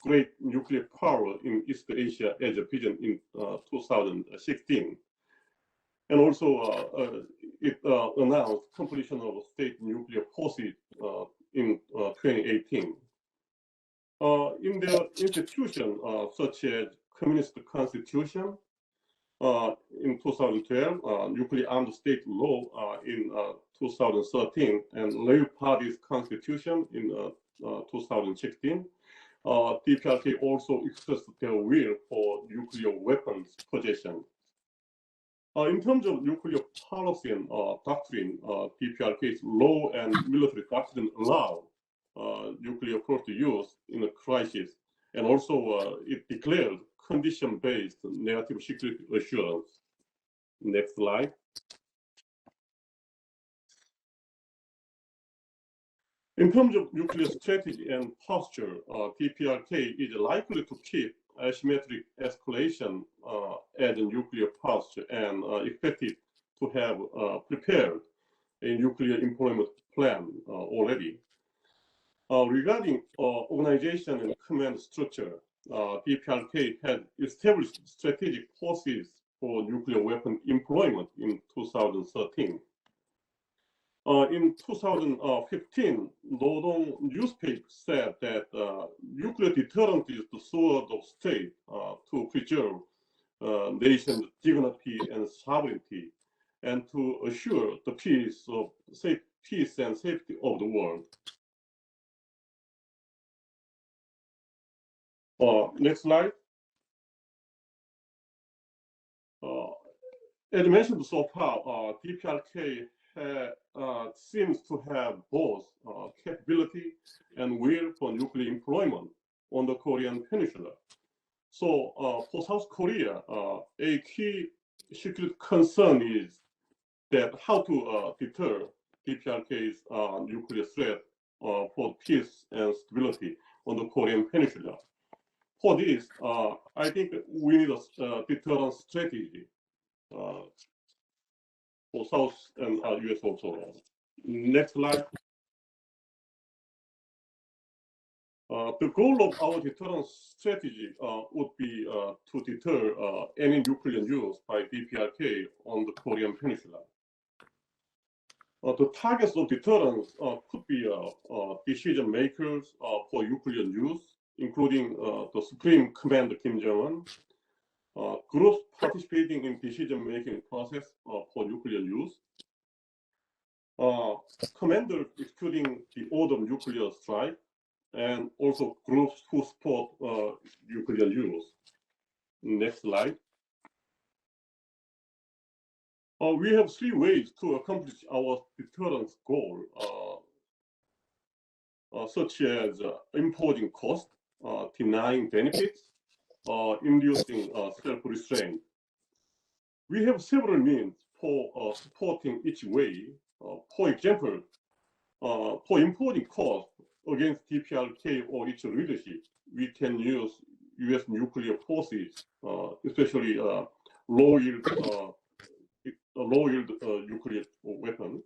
great nuclear power in East Asia as a vision in 2016. And also, it announced completion of state nuclear policy in 2018. In their institution, such as Communist Constitution in 2012, Nuclear Armed State Law in 2013, and Labour Party's Constitution in 2016, DPRK also expressed their will for nuclear weapons possession. In terms of nuclear policy and doctrine, DPRK's law and military doctrine allow nuclear force use in a crisis, and also it declared condition-based negative security assurance. Next slide. In terms of nuclear strategy and posture, DPRK is likely to keep asymmetric escalation as a nuclear posture and expected to have prepared a nuclear employment plan already. Regarding organization and command structure, DPRK had established strategic forces for nuclear weapon employment in 2013. In 2015, Rodong newspaper said that nuclear deterrent is the sword of state to preserve nation's dignity and sovereignty, and to assure the peace and safety of the world. Next slide. As mentioned so far, DPRK seems to have both capability and will for nuclear employment on the Korean Peninsula. So for South Korea, a key security concern is that how to deter DPRK's nuclear threat for peace and stability on the Korean Peninsula. For this, I think we need a deterrent strategy for South and US also. Next slide. The goal of our deterrence strategy would be to deter any nuclear use by DPRK on the Korean Peninsula. The targets of deterrence could be decision makers for nuclear use, including the Supreme Commander Kim Jong-un, groups participating in decision-making process for nuclear use, commanders executing the order of nuclear strike, and also groups who support nuclear use. Next slide. We have three ways to accomplish our deterrence goal, such as imposing cost, denying benefits, inducing self-restraint. We have several means for supporting each way. For example, for imposing cost against DPRK or its leadership, we can use US nuclear forces, especially low-yield nuclear weapon.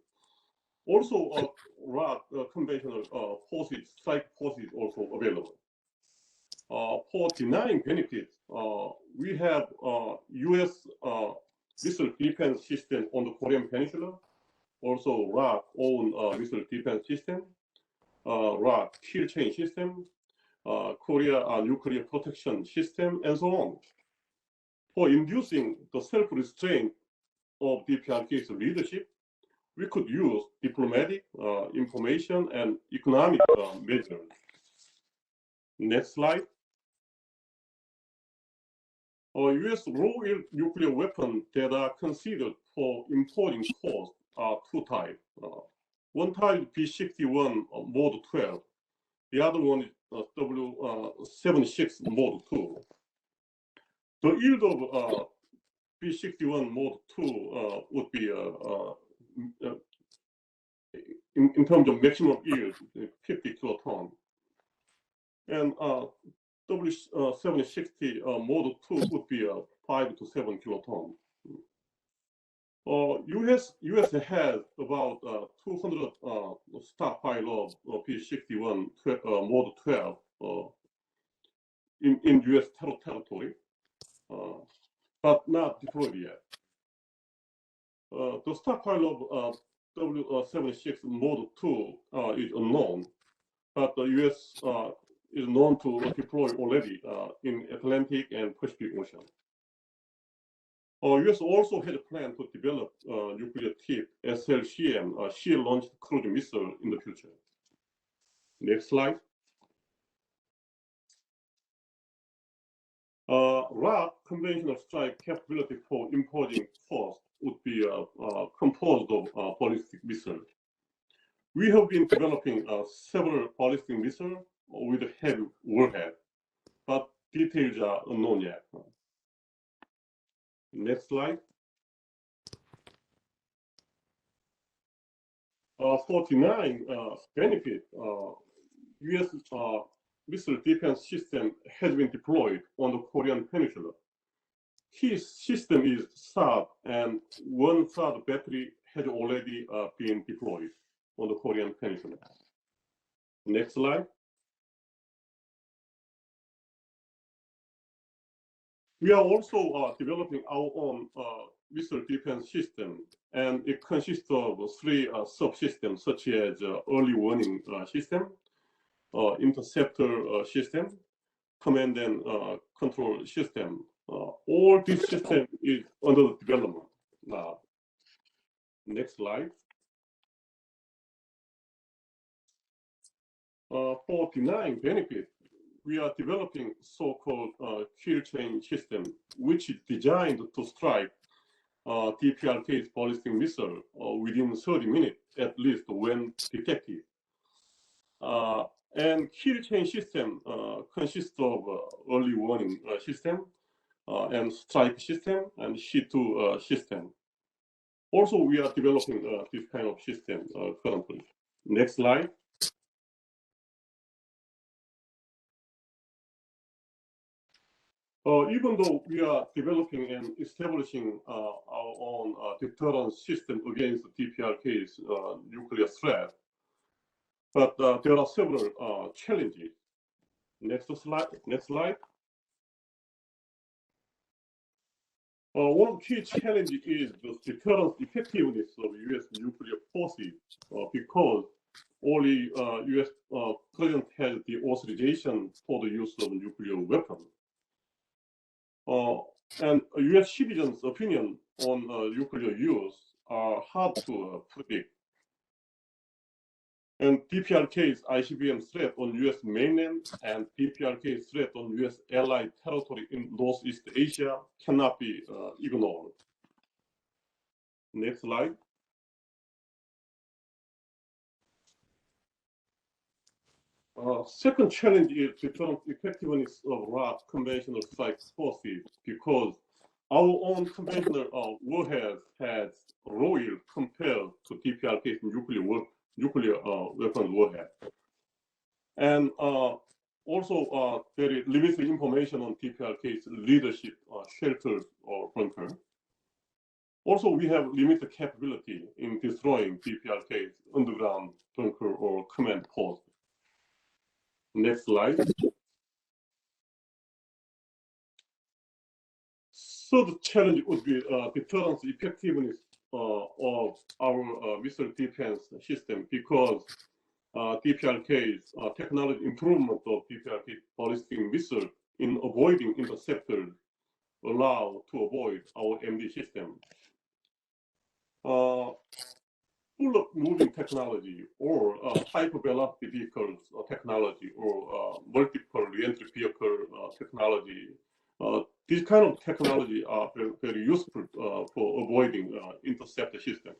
Also, conventional forces, strike forces also available. For denying benefits, we have US missile defense system on the Korean Peninsula, also ROC own missile defense system, ROC kill chain system, Korea nuclear protection system, and so on. For inducing the self-restraint of DPRK's leadership, we could use diplomatic, information, and economic measures. Next slide. US low-yield nuclear weapons that are considered for importing cost are two types. One type B-61 Mode 12. The other one is W-76 Mode 2. The yield of B-61 Mode 2 would be, in terms of maximum yield, 50 kiloton. And W-760 Mode 2 would be 5 to 7 kiloton. US has about 200 stockpile of P-61 Mode 12 in US territory, but not deployed yet. The stockpile of W-76 Mode 2 is unknown, but the US is known to deploy already in Atlantic and Pacific Ocean. US also had a plan to develop nuclear-tipped SLCM, sea-launched cruise missile in the future. Next slide. ROC conventional strike capability for imposing force would be composed of ballistic missiles. We have been developing several ballistic missiles with a heavy warhead, but details are unknown yet. Next slide. 49 benefit. U.S. missile defense system has been deployed on the Korean Peninsula. His system is THAAD, and one THAAD battery has already been deployed on the Korean Peninsula. Next slide. We are also developing our own missile defense system, and it consists of 3 subsystems, such as early warning system, interceptor system, command and control system. All this system is under development now. Next slide. 49 benefit. We are developing so-called kill chain system, which is designed to strike DPRK's ballistic missile within 30 minutes at least when detected. And kill chain system consists of early warning system and strike system and C2 system. Also, we are developing this kind of system currently. Next slide. Even though we are developing and establishing our own deterrence system against the DPRK's nuclear threat, but there are several challenges. Next slide. Next slide. One of the key challenges is the deterrence effectiveness of U.S. nuclear forces because only U.S. president has the authorization for the use of nuclear weapons. And U.S. citizens' opinion on nuclear use are hard to predict. And DPRK's ICBM threat on U.S. mainland and DPRK's threat on U.S. allied territory in Northeast Asia cannot be ignored. Next slide. Second challenge is deterrence effectiveness of ROC conventional strike forces because our own conventional warhead has low yield compared to DPRK's nuclear weapons warhead. And also there is limited information on DPRK's leadership, shelters, or bunker. Also, we have limited capability in destroying DPRK's underground bunker or command post. Next slide. So the challenge would be deterrence effectiveness of our missile defense system because DPRK's technology improvement of DPRK ballistic missile in avoiding interceptors allow to avoid our MD system. Full moving technology or hypervelocity vehicles technology or multiple reentry vehicle technology. These kind of technology are very, very useful for avoiding interceptor system.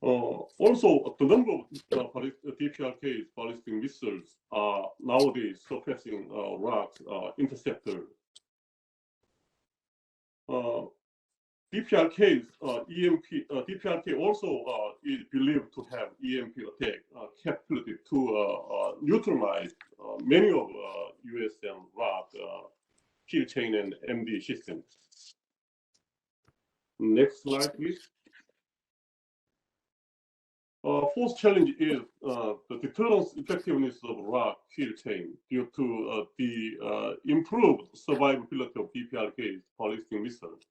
Also, the number of DPRK's ballistic missiles are nowadays surpassing ROC's interceptor. DPRK's DPRK also is believed to have EMP attack capability to neutralize many of US and ROC kill chain and MD systems. Next slide, please. Fourth challenge is the deterrence effectiveness of ROC kill chain due to the improved survivability of DPRK's ballistic missiles.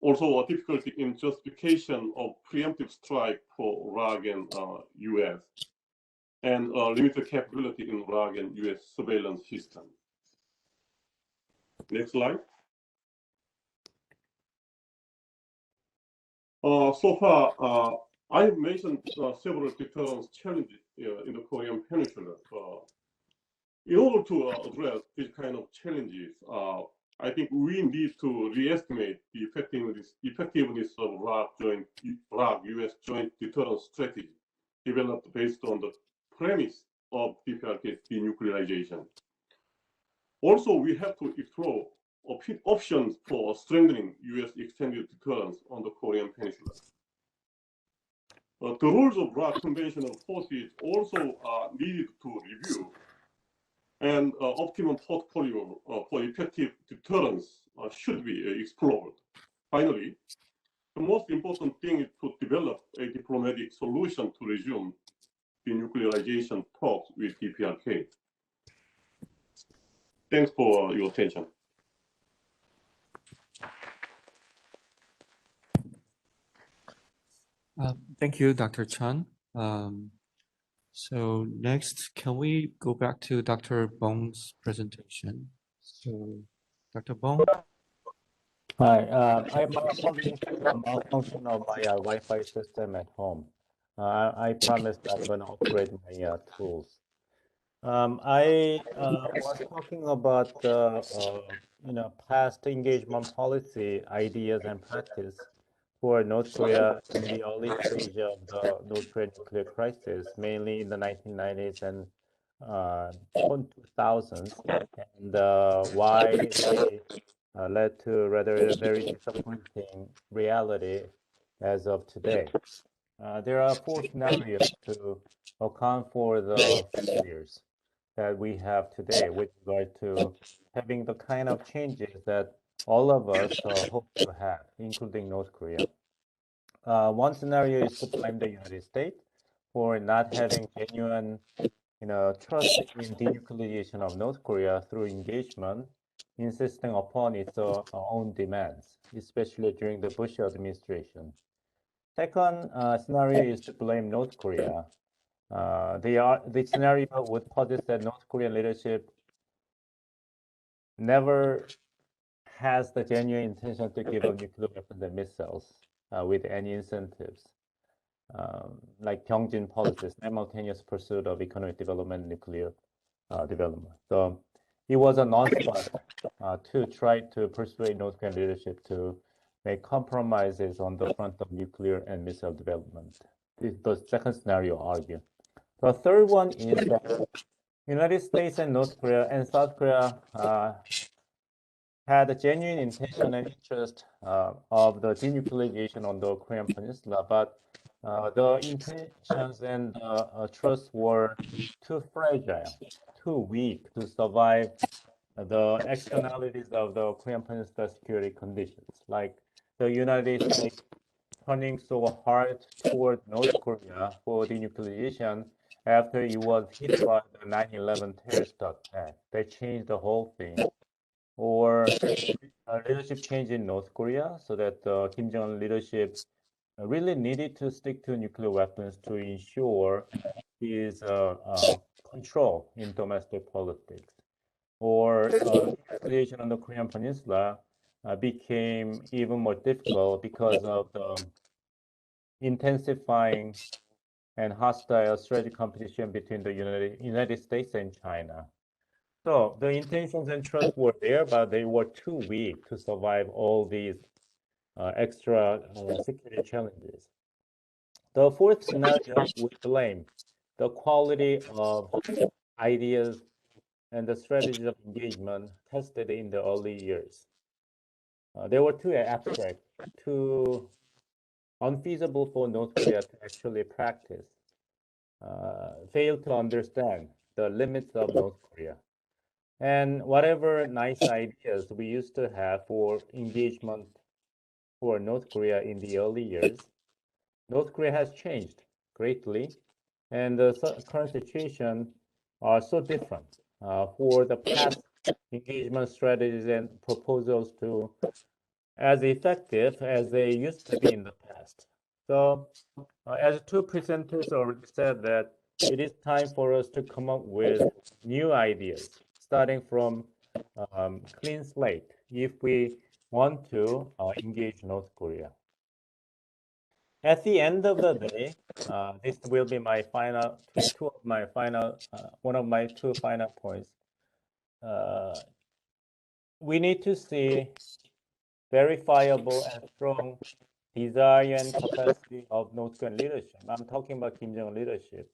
Also, a difficulty in justification of preemptive strike for ROC and US. and limited capability in RAG and US surveillance system. Next slide. So far, I've mentioned several deterrence challenges in the Korean Peninsula. In order to address these kind of challenges, I think we need to re-estimate the effectiveness of RAG-US joint deterrence strategy developed based on the premise of DPRK denuclearization. Also, we have to explore options for strengthening US extended deterrence on the Korean Peninsula. The rules of RAG conventional forces also are needed to review, and optimum portfolio for effective deterrence should be explored. Finally, the most important thing is to develop a diplomatic solution to resume denuclearization talks with DPRK. Thanks for your attention. Thank you, Dr. Cheon. So next, can we go back to Dr. Bong's presentation? So, Dr. Bong. Hi, I have my apologies for the malfunction of my Wi-Fi system at home. I promised I'm going to upgrade my tools. I was talking about the past engagement policy ideas and practice for North Korea in the early stage of the North Korean nuclear crisis, mainly in the 1990s and 2000s, and why they led to rather very disappointing reality as of today. There are four scenarios to account for the failures that we have today with regard to having the kind of changes that all of us hope to have, including North Korea. One scenario is to blame the United States for not having genuine, trust in denuclearization of North Korea through engagement, insisting upon its own demands, especially during the Bush administration. Second scenario is to blame North Korea. The scenario would posit that North Korean leadership never has the genuine intention to give up nuclear weapons and missiles with any incentives, like Gyeongjin policies, simultaneous pursuit of economic development and nuclear development. So it was a non-starter to try to persuade North Korean leadership to make compromises on the front of nuclear and missile development. The second scenario argue. The third one is that United States and North Korea and South Korea had a genuine intention and interest of the denuclearization on the Korean Peninsula, but the intentions and trust were too fragile, too weak to survive the externalities of the Korean Peninsula security conditions, like the United States turning so hard toward North Korea for denuclearization after it was hit by the 9/11 terrorist attack. That changed the whole thing. Or leadership change in North Korea, so that the Kim Jong-un leadership really needed to stick to nuclear weapons to ensure his control in domestic politics. Or denuclearization on the Korean Peninsula became even more difficult because of the intensifying and hostile strategic competition between the United States and China. So the intentions and trust were there, but they were too weak to survive all these extra security challenges. The fourth scenario would blame the quality of ideas and the strategies of engagement tested in the early years. They were too abstract, too unfeasible for North Korea to actually practice, failed to understand the limits of North Korea. And whatever nice ideas we used to have for engagement for North Korea in the early years, North Korea has changed greatly, and the current situation are so different for the past engagement strategies and proposals to as effective as they used to be in the past. So as two presenters already said that it is time for us to come up with new ideas, starting from clean slate, if we want to engage North Korea. At the end of the day, this will be my final one of my two final points. We need to see verifiable and strong desire and capacity of North Korean leadership. I'm talking about Kim Jong-un leadership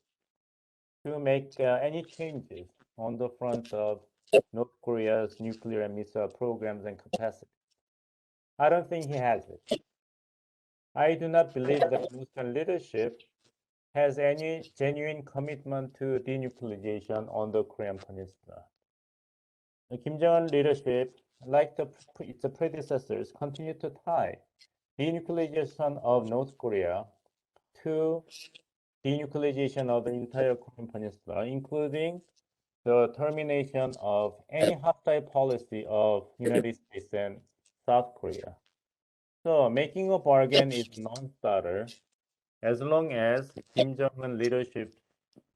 to make any changes on the front of North Korea's nuclear and missile programs and capacity. I don't think he has it. I do not believe that North Korean leadership has any genuine commitment to denuclearization on the Korean Peninsula. The Kim Jong-un leadership, like its predecessors, continue to tie denuclearization of North Korea to denuclearization of the entire Korean Peninsula, including the termination of any hostile policy of United States and South Korea. So making a bargain is a non-starter as long as Kim Jong-un leadership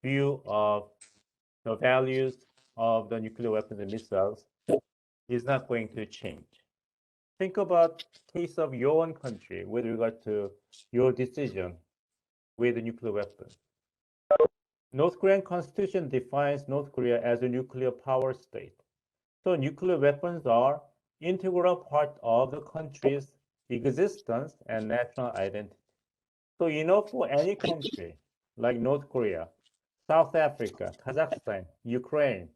view of the values of the nuclear weapons and missiles is not going to change. Think about the case of your own country with regard to your decision with the nuclear weapons. North Korean constitution defines North Korea as a nuclear power state. So nuclear weapons are integral part of the country's existence and national identity. So for any country like North Korea, South Africa, Kazakhstan, Ukraine,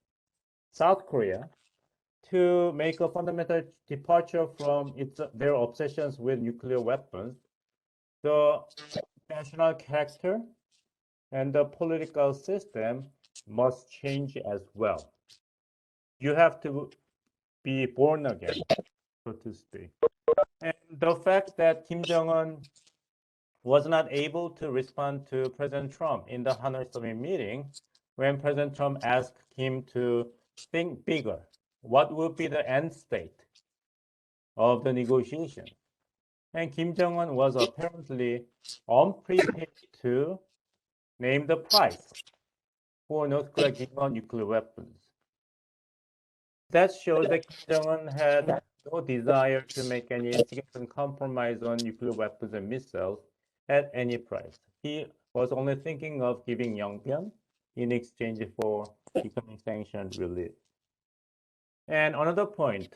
South Korea, to make a fundamental departure from their obsessions with nuclear weapons, the national character and the political system must change as well. You have to be born again, so to speak. And the fact that Kim Jong-un was not able to respond to President Trump in the Hanoi Summit meeting when President Trump asked him to think bigger. What would be the end state of the negotiation? And Kim Jong-un was apparently unprepared to name the price for North Korea giving out nuclear weapons. That shows that Kim Jong-un had no desire to make any significant compromise on nuclear weapons and missiles at any price. He was only thinking of giving Yongbyon in exchange for economic sanction relief. And another point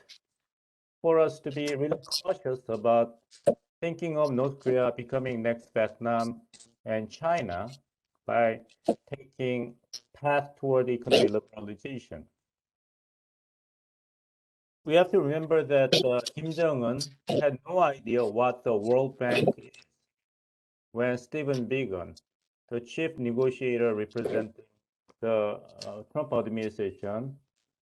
for us to be really cautious about thinking of North Korea becoming next Vietnam and China by taking path toward economic liberalization. We have to remember that Kim Jong-un had no idea what the World Bank is when Stephen Biegun, the chief negotiator representing the Trump administration,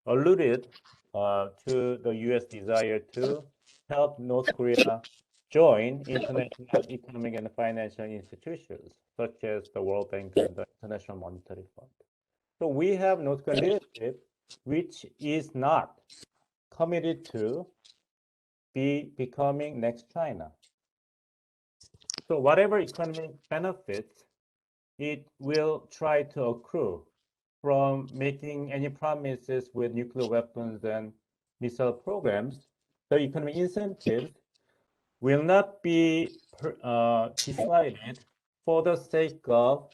alluded to the U.S. desire to help North Korea join international economic and financial institutions, such as the World Bank and the International Monetary Fund. So we have North Korean leadership, which is not committed to becoming next China. So whatever economic benefits it will try to accrue from making any promises with nuclear weapons and missile programs, the economic incentives will not be decided for the sake of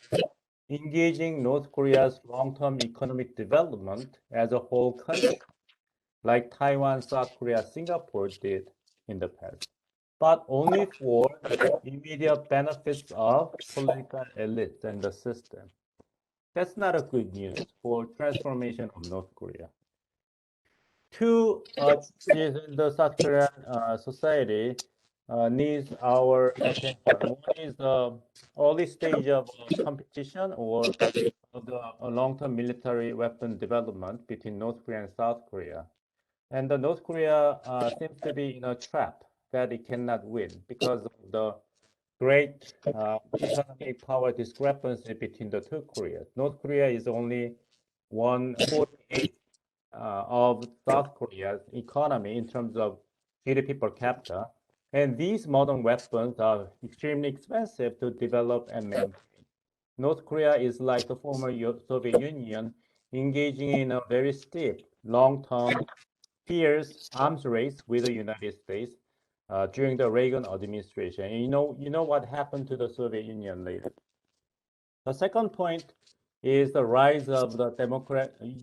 engaging North Korea's long-term economic development as a whole country, like Taiwan, South Korea, Singapore did in the past, but only for immediate benefits of political elites and the system. That's not a good news for transformation of North Korea. Two changes in the South Korean society needs our attention. One is the early stage of competition or the long-term military weapon development between North Korea and South Korea. And the North Korea seems to be in a trap that it cannot win because of the great economic power discrepancy between the two Koreas. North Korea is only 1/48 of South Korea's economy in terms of GDP per capita. And these modern weapons are extremely expensive to develop and maintain. North Korea is like the former Soviet Union, engaging in a very steep, long-term, fierce arms race with the United States during the Reagan administration. And you know what happened to the Soviet Union later. The second point is the rise of the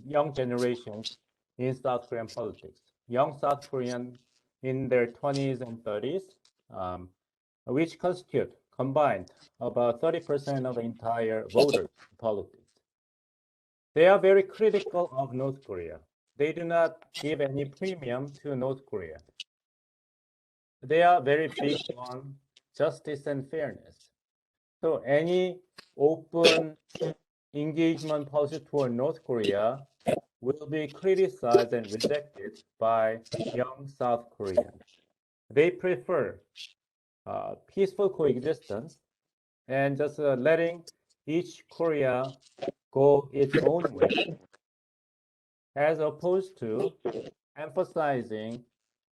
young generations in South Korean politics. Young South Koreans in their 20s and 30s, which constitute combined about 30% of the entire voters in politics. They are very critical of North Korea. They do not give any premium to North Korea. They are very big on justice and fairness. So any open engagement policy toward North Korea will be criticized and rejected by young South Koreans. They prefer peaceful coexistence and just letting each Korea go its own way, as opposed to emphasizing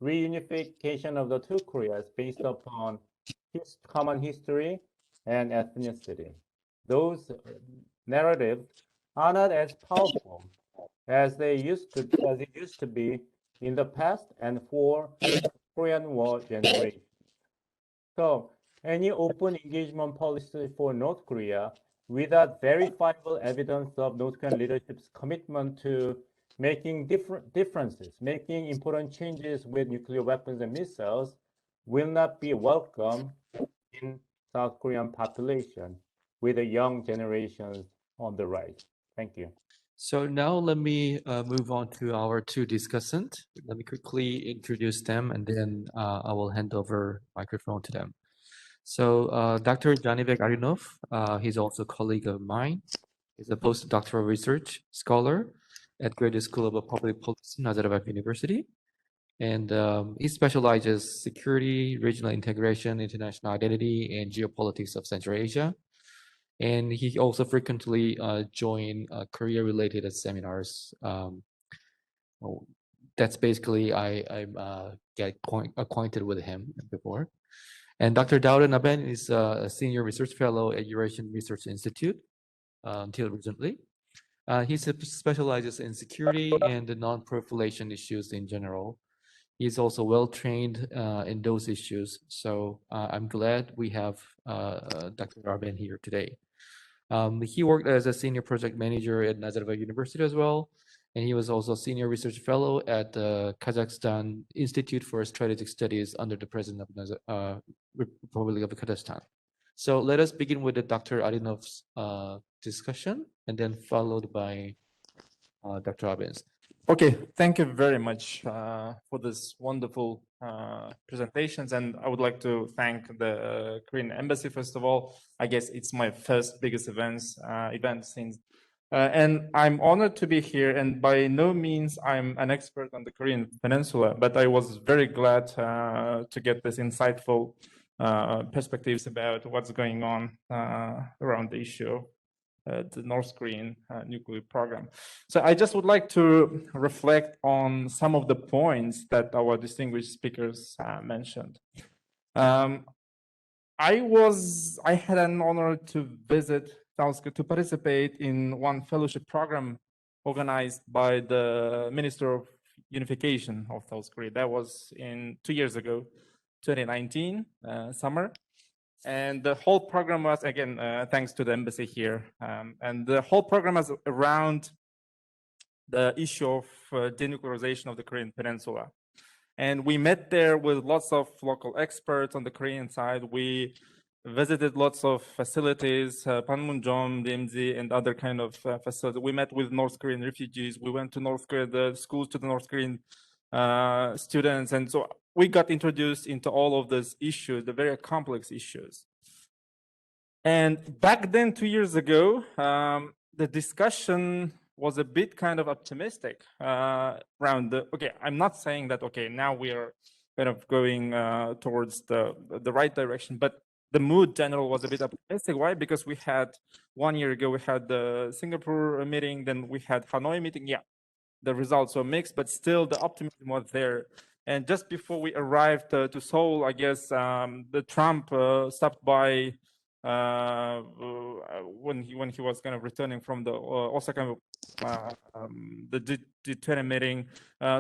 reunification of the two Koreas based upon common history and ethnicity. Those narratives are not as powerful as it used to be in the past and for Korean War generation. So any open engagement policy for North Korea without verifiable evidence of North Korean leadership's commitment to making differences, making important changes with nuclear weapons and missiles will not be welcome in South Korean population with the young generations on the rise. Thank you. So now let me move on to our two discussants. Let me quickly introduce them, and then I will hand over microphone to them. So Dr. Janibek Arinov, he's also a colleague of mine. He's a postdoctoral research scholar at Graduate School of Public Policy, Nazarbayev University. And he specializes security, regional integration, international identity, and geopolitics of Central Asia. And he also frequently join Korea-related seminars. That's basically I get acquainted with him before. And Dr. Daura Naben is a senior research fellow at Eurasian Research Institute until recently. He specializes in security and the non-proliferation issues in general. He's also well-trained in those issues. So I'm glad we have Dr. Naben here today. He worked as a senior project manager at Nazarbayev University as well. And he was also a senior research fellow at the Kazakhstan Institute for Strategic Studies under the president of Republic of Kazakhstan. So let us begin with the Dr. Arinov's discussion and then followed by Dr. Abens. Okay, thank you very much for this wonderful presentations. And I would like to thank the Korean Embassy, first of all. I guess it's my first biggest event since. And I'm honored to be here. And by no means I'm an expert on the Korean Peninsula, but I was very glad to get this insightful perspectives about what's going on around the issue of the North Korean nuclear program. So I just would like to reflect on some of the points that our distinguished speakers mentioned. I had an honor to visit South Korea, to participate in one fellowship program organized by the Minister of Unification of South Korea. That was 2 years ago, 2019 summer. And the whole program was, again, thanks to the embassy here. And the whole program was around the issue of denuclearization of the Korean Peninsula. And we met there with lots of local experts on the Korean side. We visited lots of facilities, Panmunjom, DMZ, and other kind of facilities. We met with North Korean refugees. We went to North Korea, the schools to the North Korean students. And so we got introduced into all of these issues, the very complex issues. And back then, 2 years ago, the discussion was a bit kind of optimistic around okay, I'm not saying that, okay, now we are kind of going towards the right direction, but the mood general was a bit optimistic. Why? Because we had 1 year ago, we had the Singapore meeting, then we had Hanoi meeting. Yeah, the results were mixed, but still the optimism was there. And just before we arrived to Seoul, I guess the Trump stopped by when he was kind of returning from the Osaka the G20 meeting,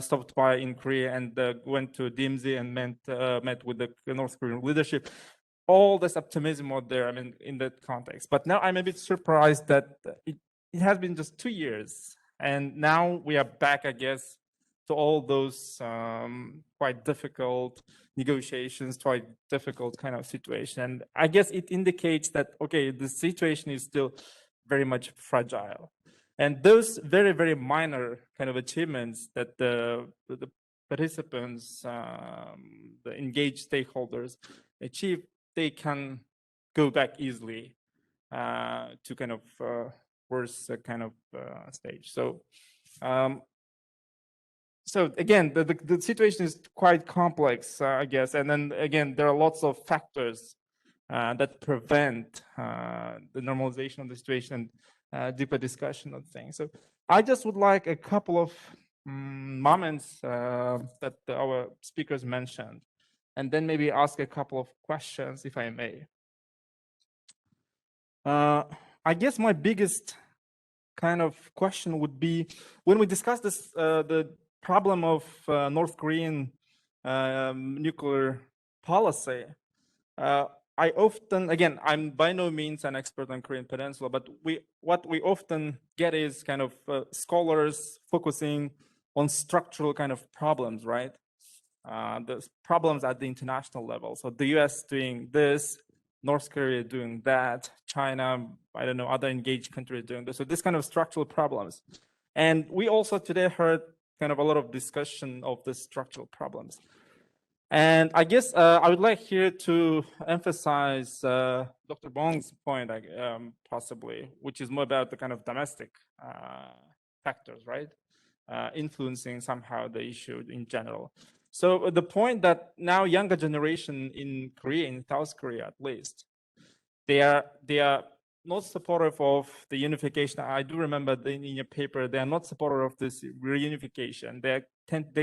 stopped by in Korea and went to DMZ and met with the North Korean leadership. All this optimism out there, I mean, in that context. But now I'm a bit surprised that it has been just 2 years, and now we are back, I guess, to all those quite difficult negotiations, quite difficult kind of situation. And I guess it indicates that, okay, the situation is still very much fragile. And those very, very minor kind of achievements that the participants, the engaged stakeholders achieve, they can go back easily to kind of worse kind of stage. So again, the situation is quite complex, I guess. And then again, there are lots of factors that prevent the normalization of the situation and deeper discussion of things. So I just would like a couple of moments that our speakers mentioned, and then maybe ask a couple of questions, if I may. I guess my biggest kind of question would be, when we discuss this, the problem of North Korean nuclear policy, I often, again, I'm by no means an expert on Korean Peninsula, but what we often get is kind of scholars focusing on structural kind of problems, right? The problems at the international level. So the US doing this, North Korea doing that, China, I don't know, other engaged countries doing this. So this kind of structural problems. And we also today heard kind of a lot of discussion of the structural problems. And I guess I would like here to emphasize Dr. Bong's point, possibly, which is more about the kind of domestic factors, right? Influencing somehow the issue in general. So the point that now younger generation in Korea, in South Korea at least, they are not supportive of the unification. I do remember in your paper, they are not supportive of this reunification. They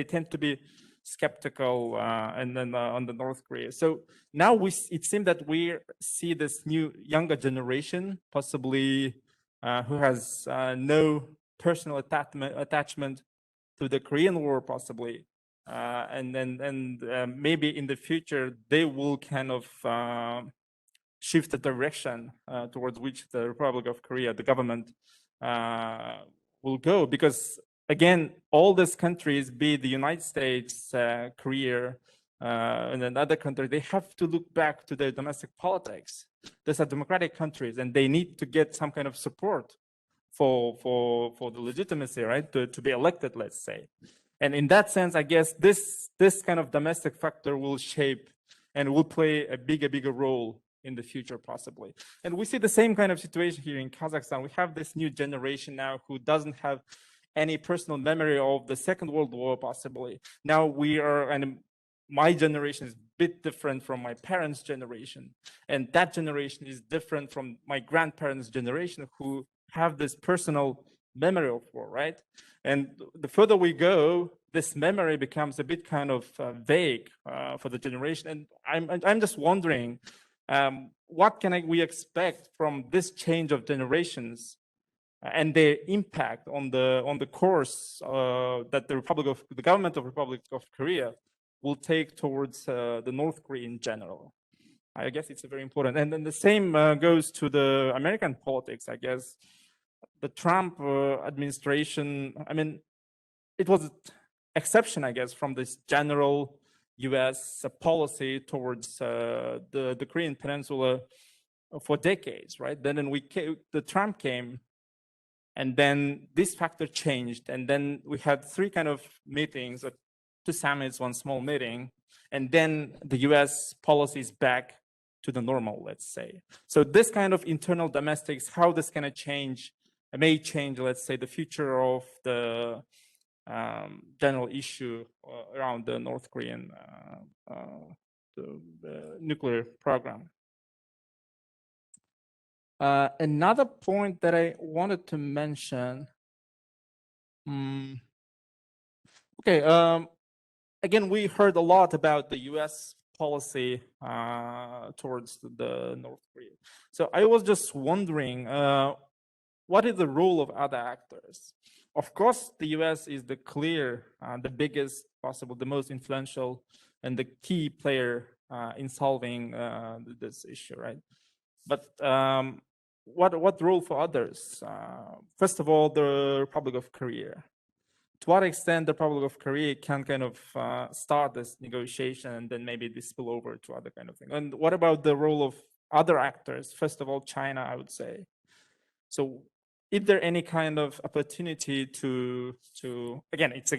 tend to be skeptical and then on the North Korea. So now it seems that we see this new younger generation, possibly who has no personal attachment to the Korean War, possibly. And maybe in the future, they will kind of shift the direction towards which the Republic of Korea, the government, will go. Because again, all these countries, be it the United States, Korea, and then other countries, they have to look back to their domestic politics. These are democratic countries, and they need to get some kind of support for the legitimacy, right, to be elected, let's say. And in that sense, I guess this kind of domestic factor will shape and will play a bigger role in the future, possibly. And we see the same kind of situation here in Kazakhstan. We have this new generation now who doesn't have any personal memory of the Second World War, possibly. Now we are, and my generation is a bit different from my parents' generation. And that generation is different from my grandparents' generation, who have this personal memory of war, right? And the further we go, this memory becomes a bit kind of vague for the generation. And I'm just wondering, what can we expect from this change of generations and their impact on the course that the government of Republic of Korea will take towards the North Korea in general? I guess it's very important. And then the same goes to the American politics, I guess. The Trump administration, I mean, it was an exception, I guess, from this general US policy towards the Korean Peninsula for decades, right? Then the Trump came, and then this factor changed. And then we had 3 kind of meetings, 2 summits, 1 small meeting. And then the US policy is back to the normal, let's say. So this kind of internal domestics, how this can change, may change, let's say, the future of the general issue around the North Korean the nuclear program. Another point that I wanted to mention, again, we heard a lot about the US policy towards the North Korea. So I was just wondering, what is the role of other actors? Of course, the US is the clear, the biggest possible, the most influential, and the key player in solving this issue, right? But what role for others? First of all, the Republic of Korea. To what extent the Republic of Korea can kind of start this negotiation and then maybe this spill over to other kind of thing? And what about the role of other actors? First of all, China, I would say. So is there any kind of opportunity to again, it's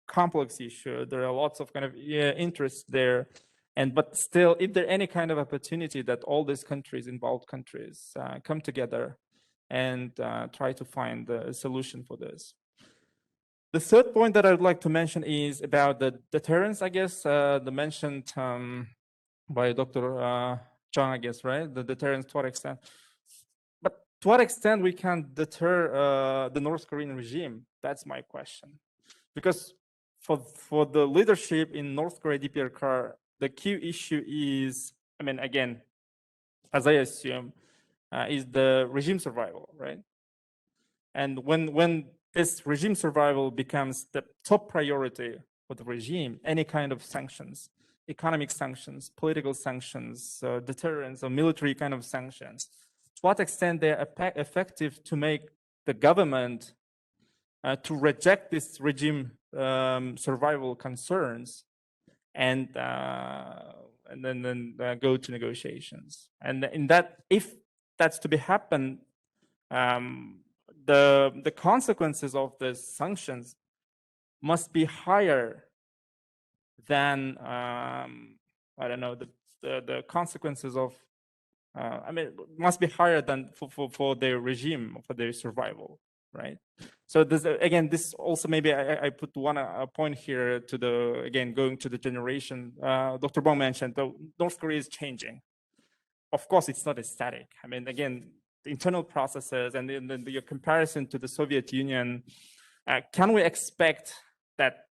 complex issue. There are lots of kind of interests there. But still, is there any kind of opportunity that all these countries, involved countries, come together and try to find a solution for this? The third point that I would like to mention is about the deterrence, I guess, the mentioned by Dr. Chang, I guess, right? The deterrence to what extent? But to what extent we can deter the North Korean regime? That's my question. Because for the leadership in North Korea DPRK, the key issue is, I mean, again, as I assume, is the regime survival, right? And when this regime survival becomes the top priority for the regime, any kind of sanctions, economic sanctions, political sanctions, deterrence, or military kind of sanctions, to what extent they're effective to make the government to reject this regime survival concerns and then go to negotiations. And in that, if that's to be happen, the consequences of the sanctions must be higher than I don't know, the consequences of I mean, must be higher than for their regime, for their survival, right? So this, again, this also maybe I put one point here to the, again, going to the generation. Dr. Bong mentioned North Korea is changing. Of course, it's not static. I mean, again, the internal processes and then your comparison to the Soviet Union, can we expect that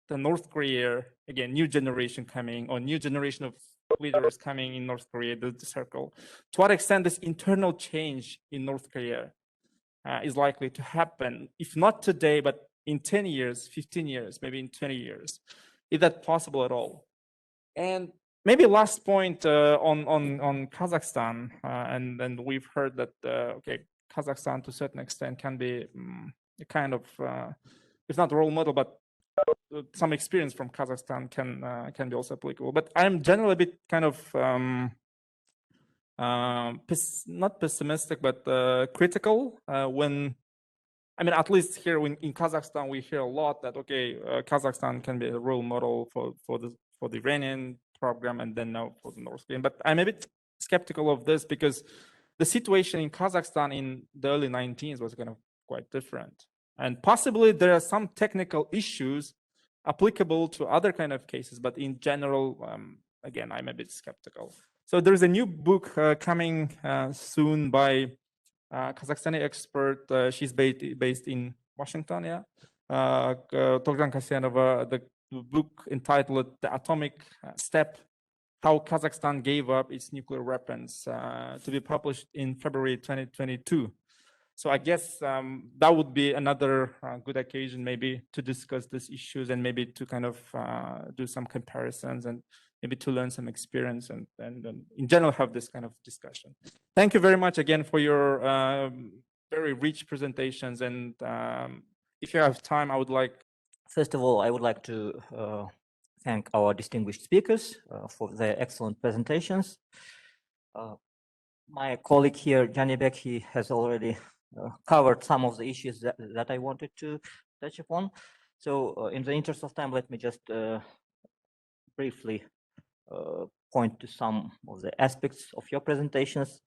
the North Korea, again, new generation coming, or new generation of leaders coming in North Korea, the circle, to what extent this internal change in North Korea is likely to happen, if not today, but in 10 years, 15 years, maybe in 20 years? Is that possible at all? And maybe last point on Kazakhstan, and we've heard that, okay, Kazakhstan to a certain extent can be a kind of, if not a role model, but some experience from Kazakhstan can be also applicable. But I'm generally a bit kind of not pessimistic, but critical when, I mean, at least here in Kazakhstan, we hear a lot that, okay, Kazakhstan can be a role model for the Iranian program and then now for the North Korean. But I'm a bit skeptical of this because the situation in Kazakhstan in the early 19s was kind of quite different. And possibly there are some technical issues applicable to other kind of cases, but in general, again, I'm a bit skeptical. So there's a new book coming soon by Kazakhstani expert. She's based in Washington, yeah. Togjan Kasyanova, the book entitled "The Atomic Step: How Kazakhstan Gave Up Its Nuclear Weapons," to be published in February 2022. So I guess that would be another good occasion maybe to discuss these issues and maybe to kind of do some comparisons and maybe to learn some experience and in general have this kind of discussion. Thank you very much again for your very rich presentations. And if you have time, I would like. First of all, I would like to thank our distinguished speakers for their excellent presentations. My colleague here, Jani Bek, he has already covered some of the issues that I wanted to touch upon. So in the interest of time, let me just briefly point to some of the aspects of your presentations.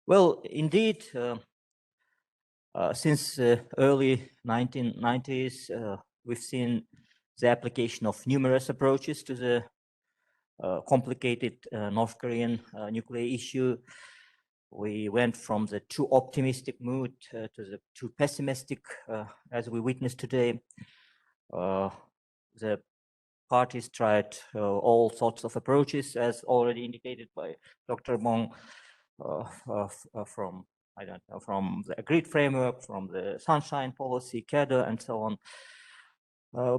Well, indeed, since early 1990s, we've seen the application of numerous approaches to the complicated North Korean nuclear issue. We went from the too optimistic mood to the too pessimistic, as we witnessed today. The parties tried all sorts of approaches, as already indicated by Dr. Bong, from I don't know, from the agreed framework, from the sunshine policy, KIDA, and so on.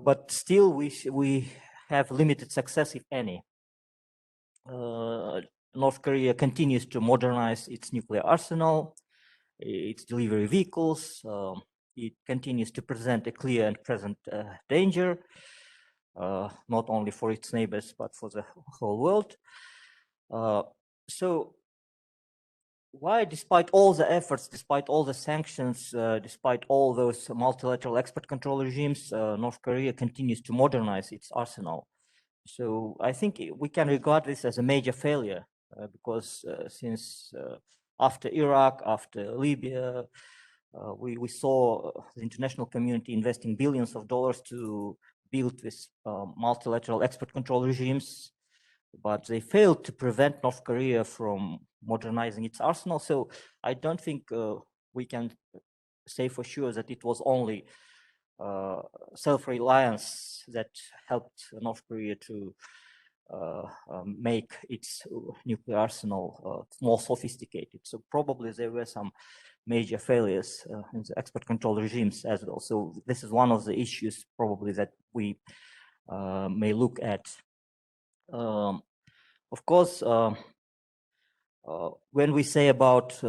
But still, we have limited success, if any. North Korea continues to modernize its nuclear arsenal, its delivery vehicles. It continues to present a clear and present danger, not only for its neighbors, but for the whole world. So why, despite all the efforts, despite all the sanctions, despite all those multilateral export control regimes, North Korea continues to modernize its arsenal? So I think we can regard this as a major failure because since after Iraq, after Libya, we saw the international community investing billions of dollars to build this multilateral export control regimes, but they failed to prevent North Korea from modernizing its arsenal. So I don't think we can say for sure that it was only self-reliance that helped North Korea to make its nuclear arsenal more sophisticated. So probably there were some major failures in the export control regimes as well. So this is one of the issues probably that we may look at. Of course, when we say about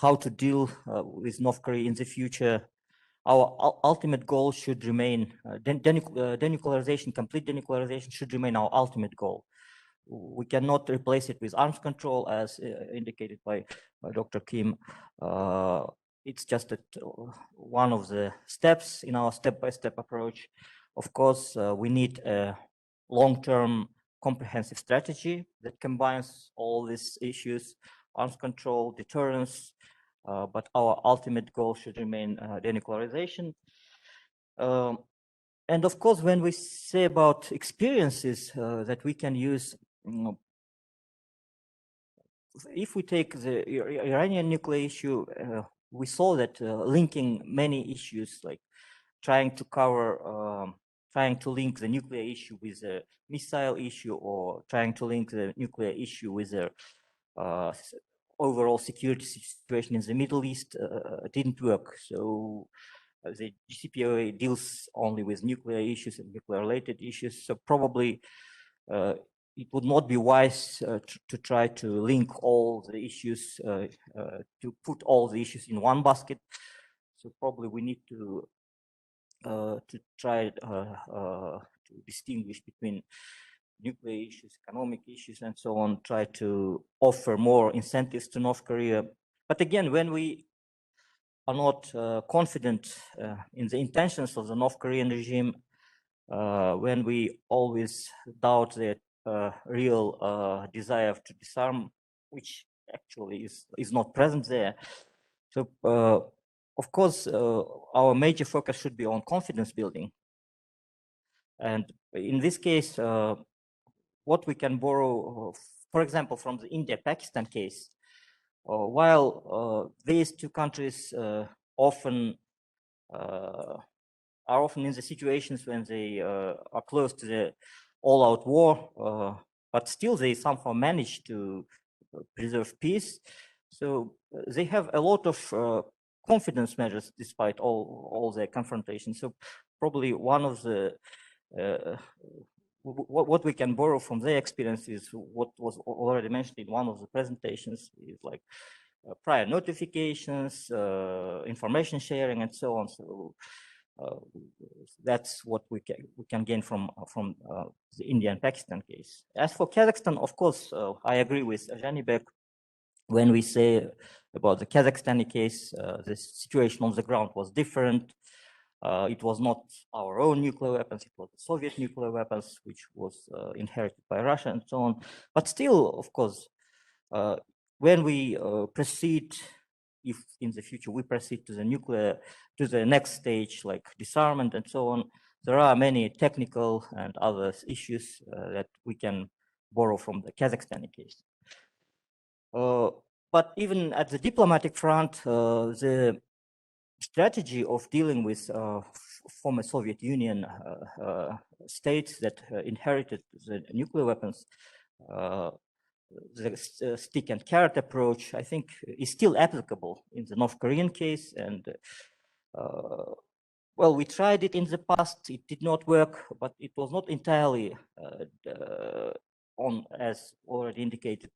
how to deal with North Korea in the future, our ultimate goal should remain denuclearization, complete denuclearization should remain our ultimate goal. We cannot replace it with arms control, as indicated by Dr. Kim. It's just that one of the steps in our step-by-step approach. Of course, we need a long-term comprehensive strategy that combines all these issues, arms control, deterrence, but our ultimate goal should remain denuclearization. And of course, when we say about experiences that we can use, if we take the Iranian nuclear issue, we saw that linking many issues, like trying to cover, trying to link the nuclear issue with the missile issue, or trying to link the nuclear issue with the overall security situation in the Middle East didn't work. So the JCPOA deals only with nuclear issues and nuclear-related issues. So probably it would not be wise to try to link all the issues, to put all the issues in one basket. So probably we need to try to distinguish between nuclear issues, economic issues, and so on, try to offer more incentives to North Korea. But again, when we are not confident in the intentions of the North Korean regime, when we always doubt their real desire to disarm, which actually is not present there. So, of course, our major focus should be on confidence building. And in this case, what we can borrow, for example, from the India-Pakistan case, while these two countries are often in the situations when they are close to the all-out war, but still they somehow manage to preserve peace. So they have a lot of confidence measures despite all their confrontations. So probably one of the what we can borrow from their experience is what was already mentioned in one of the presentations, is like prior notifications, information sharing, and so on. So that's what we can gain from the India and Pakistan case. As for Kazakhstan, of course, I agree with Janibek when we say about the Kazakhstani case, the situation on the ground was different. It was not our own nuclear weapons, it was the Soviet nuclear weapons, which was inherited by Russia and so on. But still, of course, when we proceed, if in the future we proceed to the next stage, like disarmament and so on, there are many technical and other issues that we can borrow from the Kazakhstani case. But even at the diplomatic front, the strategy of dealing with former Soviet Union states that inherited the nuclear weapons, the stick and carrot approach, I think, is still applicable in the North Korean case. And well, we tried it in the past. It did not work, but it was not entirely as already indicated.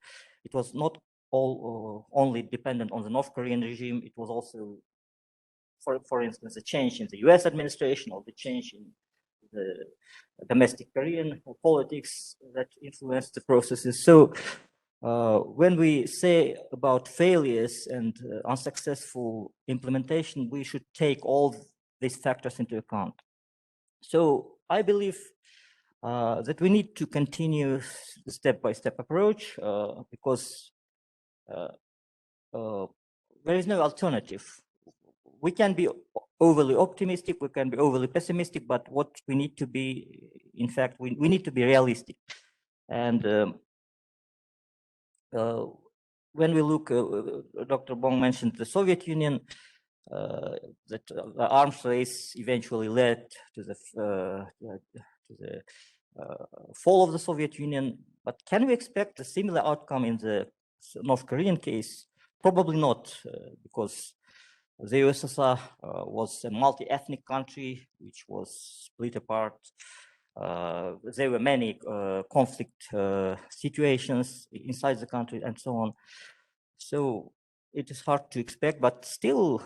It was not only dependent on the North Korean regime. It was also, for instance, a change in the US administration or the change in the domestic Korean politics that influenced the processes. So when we say about failures and unsuccessful implementation, we should take all these factors into account. So I believe that we need to continue the step-by-step approach because there is no alternative. We can be overly optimistic, we can be overly pessimistic, but what we need to be, in fact, we need to be realistic. And when we look, Dr. Bong mentioned the Soviet Union, that the arms race eventually led to the fall of the Soviet Union. But can we expect a similar outcome in the North Korean case? Probably not, because the USSR was a multi-ethnic country which was split apart. There were many conflict situations inside the country and so on. So it is hard to expect, but still,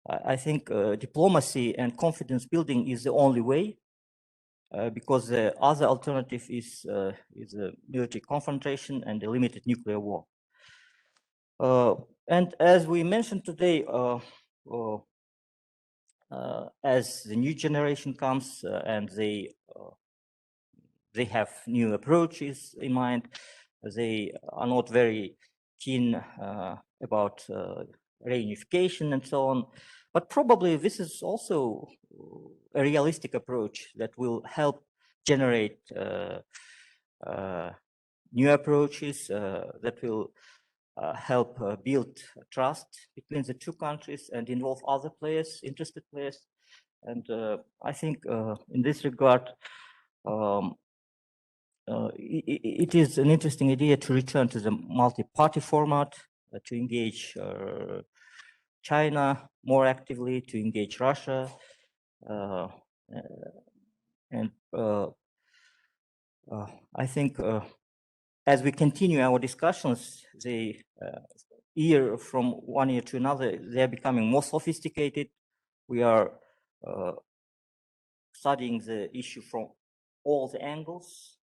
I think diplomacy and confidence building is the only way, because the other alternative is a military confrontation and a limited nuclear war. And as we mentioned today, as the new generation comes and they have new approaches in mind, they are not very keen about reunification and so on. But probably this is also a realistic approach that will help generate new approaches that will help build trust between the two countries and involve other players, interested players. And I think in this regard, it is an interesting idea to return to the multi-party format, to engage China more actively, to engage Russia, and I think as we continue our discussions, from one year to another, they are becoming more sophisticated. We are studying the issue from all the angles,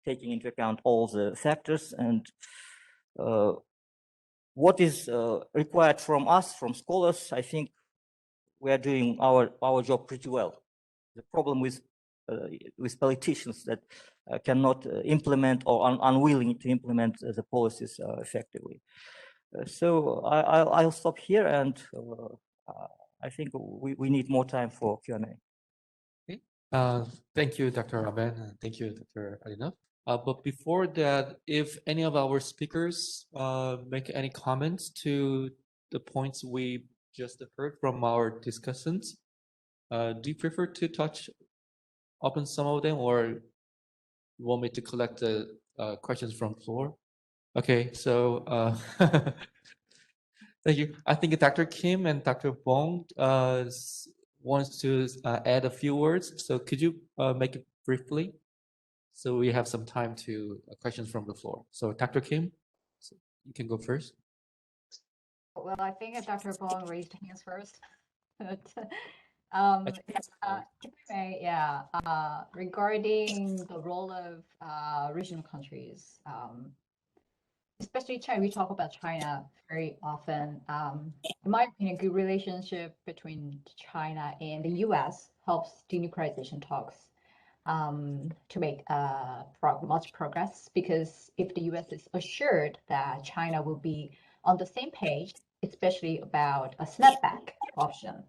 taking into account all the factors, and what is required from us, from scholars, I think we are doing our job pretty well. The problem with politicians that cannot implement or are unwilling to implement the policies effectively. So I'll stop here, and I think we need more time for Q&A. Okay. Thank you, Dr. Aben, and thank you, Dr. Alina. But before that, if any of our speakers make any comments to the points we just heard from our discussants, do you prefer to touch upon some of them, or you want me to collect the questions from the floor? Okay, so thank you. I think Dr. Kim and Dr. Bong wants to add a few words. So could you make it briefly? So we have some time to questions from the floor. So Dr. Kim, so you can go first. Well, I think Dr. Bong raised hands first. Regarding the role of regional countries, especially China, we talk about China very often. In my opinion, good relationship between China and the US helps denuclearization talks to make much progress, because if the US is assured that China will be on the same page, especially about a snapback option,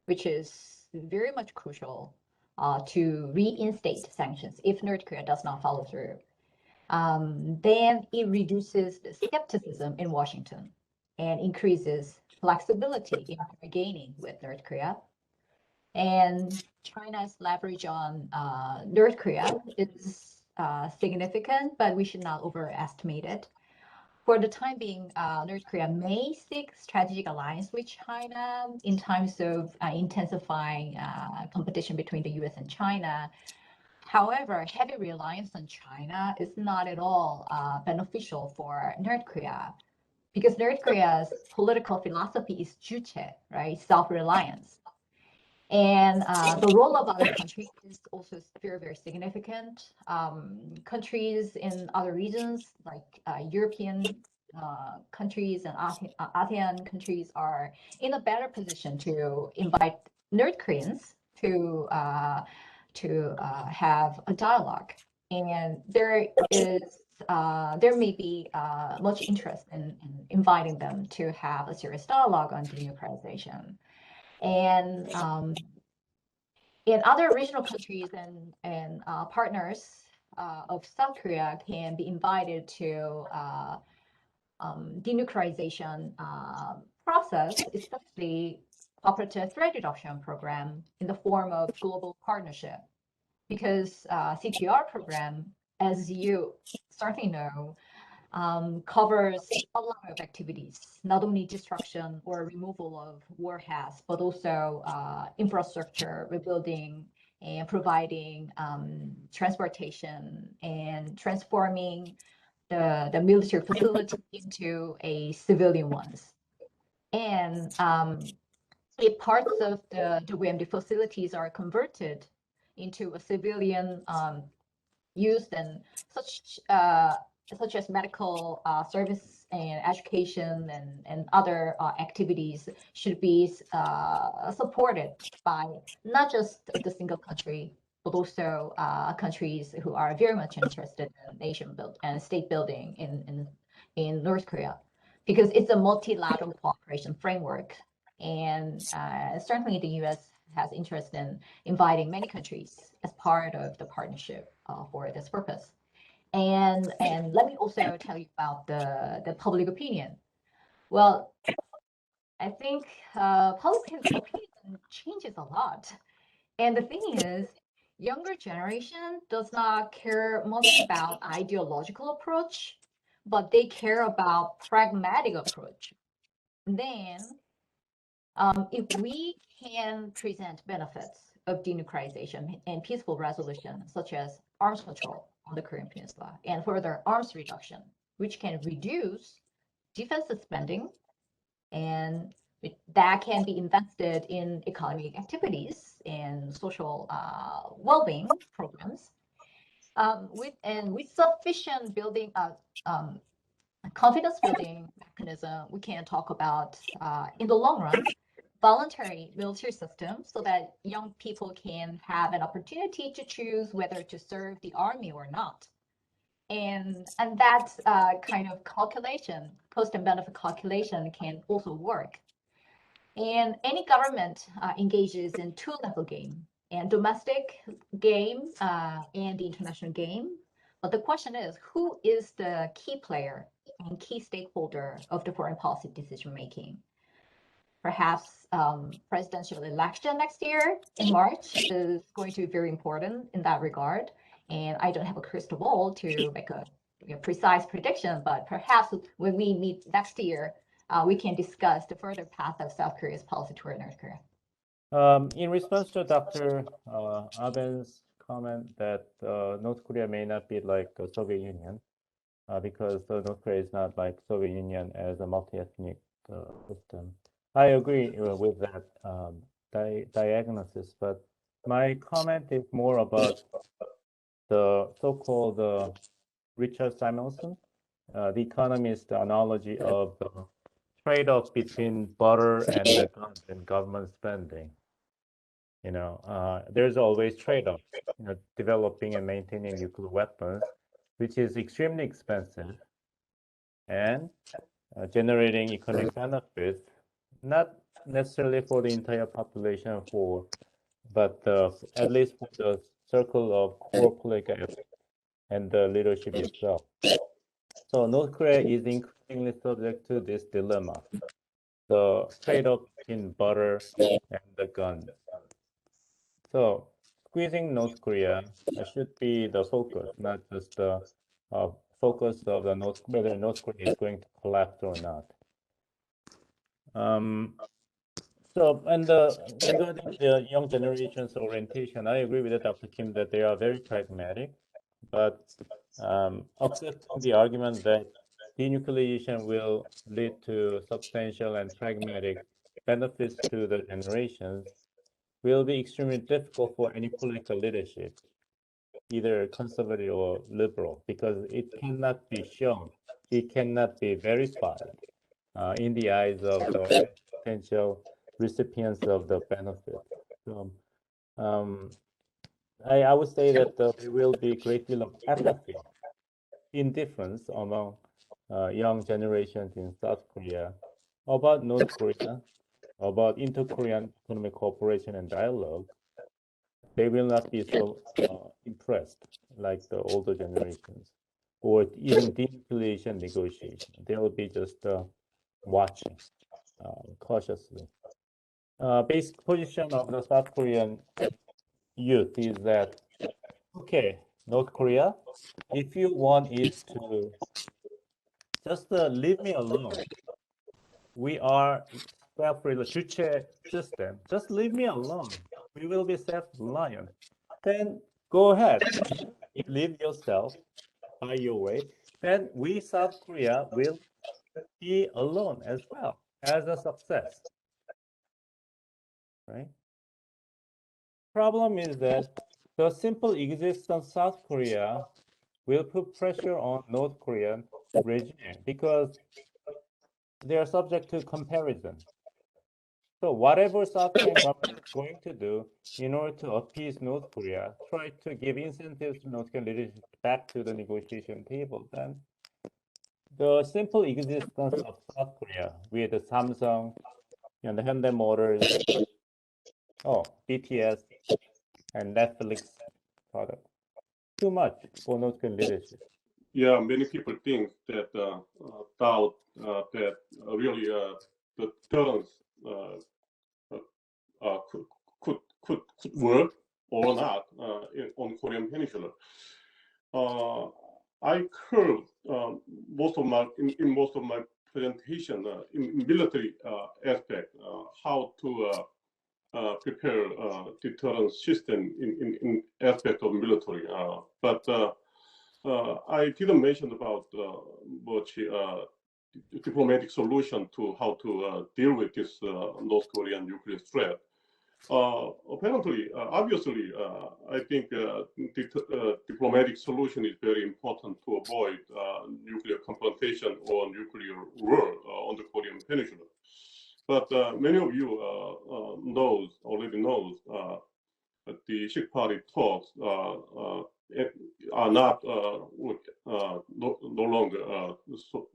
which is very much crucial to reinstate sanctions if North Korea does not follow through, then it reduces the skepticism in Washington and increases flexibility in bargaining with North Korea. And China's leverage on North Korea is significant, but we should not overestimate it. For the time being, North Korea may seek strategic alliance with China in terms of intensifying competition between the US and China. However, heavy reliance on China is not at all beneficial for North Korea because North Korea's political philosophy is juche, right? Self-reliance. And the role of other countries is also very, very significant. Countries in other regions, like European countries and ASEAN countries, are in a better position to invite North Koreans to have a dialogue. And there may be much interest in inviting them to have a serious dialogue on denuclearization. And in other regional countries and partners of South Korea can be invited to denuclearization process, especially cooperative threat reduction program in the form of global partnership. Because CTR program, as you certainly know, covers a lot of activities, not only destruction or removal of warheads, but also infrastructure rebuilding and providing transportation and transforming the military facility into a civilian ones. And if parts of the WMD facilities are converted into a civilian use, then such as medical service and education and other activities should be supported by not just the single country, but also countries who are very much interested in nation build and state building in North Korea, because it's a multilateral cooperation framework. And certainly the US has interest in inviting many countries as part of the partnership for this purpose. And let me also tell you about the public opinion. Well, I think public opinion changes a lot. And the thing is, younger generation does not care much about ideological approach, but they care about pragmatic approach. Then, if we can present benefits of denuclearization and peaceful resolution, such as arms control on the Korean Peninsula and further arms reduction, which can reduce defensive spending and that can be invested in economic activities and social well-being programs, with sufficient building confidence building mechanism, we can talk about in the long run voluntary military system so that young people can have an opportunity to choose whether to serve the army or not. And that kind of calculation, cost and benefit calculation, can also work. And any government engages in two-level game, and domestic game and the international game. But the question is, who is the key player and key stakeholder of the foreign policy decision making? Perhaps presidential election next year in March is going to be very important in that regard. And I don't have a crystal ball to make a precise prediction, but perhaps when we meet next year, we can discuss the further path of South Korea's policy toward North Korea. In response to Dr. Aben's comment that North Korea may not be like the Soviet Union, because North Korea is not like Soviet Union as a multi-ethnic system. I agree with that diagnosis, but my comment is more about the so-called Richard Samuelson, the economist analogy of the trade-off between butter and the guns and government spending. You know, there's always trade-offs. You know, developing and maintaining nuclear weapons, which is extremely expensive, and generating economic benefits, not necessarily for the entire population, but at least for the circle of core political and the leadership itself. So North Korea is increasingly subject to this dilemma, the trade-off between butter and the gun. So squeezing North Korea should be the focus, not just the focus of the whether North Korea is going to collapse or not. Regarding the young generation's orientation, I agree with Dr. Kim that they are very pragmatic, but accepting the argument that denuclearization will lead to substantial and pragmatic benefits to the generations will be extremely difficult for any political leadership, either conservative or liberal, because it cannot be shown, it cannot be verified in the eyes of the potential recipients of the benefit. So, I would say that there will be a great deal of apathy, indifference among young generations in South Korea about North Korea, about inter-Korean economic cooperation and dialogue. They will not be so impressed like the older generations, or even denuclearization negotiation. They will be just watching cautiously. Basic position of the South Korean youth is that, okay, North Korea, if you want it to just leave me alone. We are self-reliant 주체 system. Just leave me alone. We will be self-reliant. Then go ahead. Live yourself by your way. Then we, South Korea, will be alone as well as a success. Right? Problem is that the simple existence of South Korea will put pressure on North Korean regime because they are subject to comparison. So whatever South Korean government is going to do in order to appease North Korea, try to give incentives to North Korean leadership back to the negotiation table, then the simple existence of South Korea with the Samsung, the Hyundai Motors, BTS, and Netflix product, too much for North Korean leadership. Yeah, many people think that doubt that really the deterrence could work or not on Korean Peninsula. I heard most of my presentation in military aspect how to prepare deterrence system in aspect of military, but I didn't mention about much diplomatic solution to how to deal with this North Korean nuclear threat. Apparently, obviously, I think diplomatic solution is very important to avoid nuclear confrontation or nuclear war on the Korean Peninsula. But many of you already knows that the Shik Party talks are not no longer,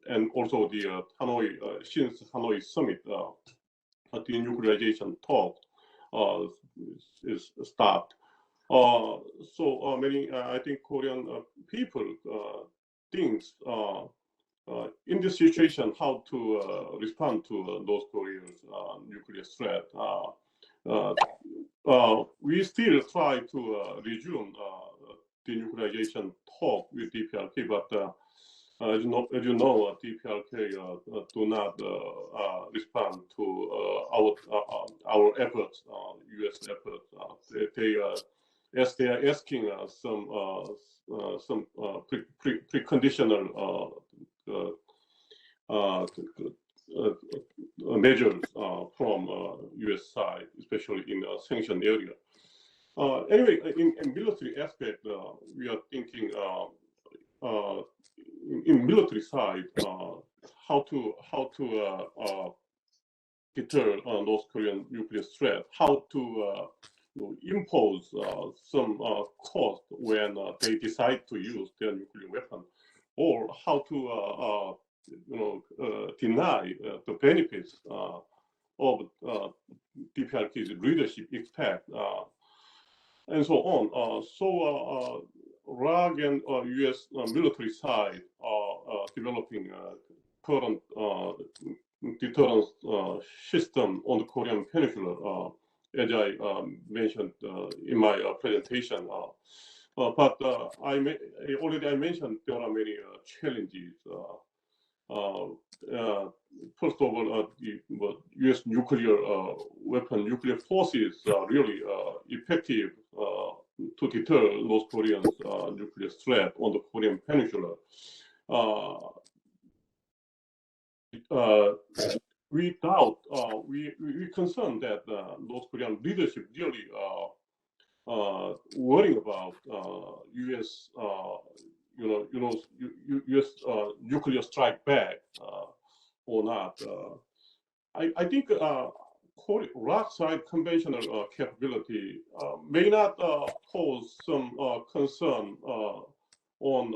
and also the Hanoi since Hanoi summit, the denuclearization talk is stopped. So many, I think, Korean people thinks in this situation how to respond to North Korea's nuclear threat. We still try to resume denuclearization talk with DPRK, but as you know, DPRK do not respond to our efforts, U.S. efforts. They are asking some preconditional measures from U.S. side, especially in the sanctioned area. Anyway, in military aspect, we are thinking in military side how to deter North Korean nuclear threat, how to impose some cost when they decide to use their nuclear weapon, or how to deny the benefits of DPRK's leadership expect, and so on. So RAG and U.S. Military side are developing current deterrence system on the Korean Peninsula as I mentioned in my presentation. But I mentioned there are many challenges. First of all, the U.S. nuclear nuclear forces are really effective to deter North Korea's nuclear threat on the Korean Peninsula. We doubt, we concerned that North Korean leadership really worrying about U.S. U.S. nuclear strike back or not. I think rock side conventional capability may not pose some concern on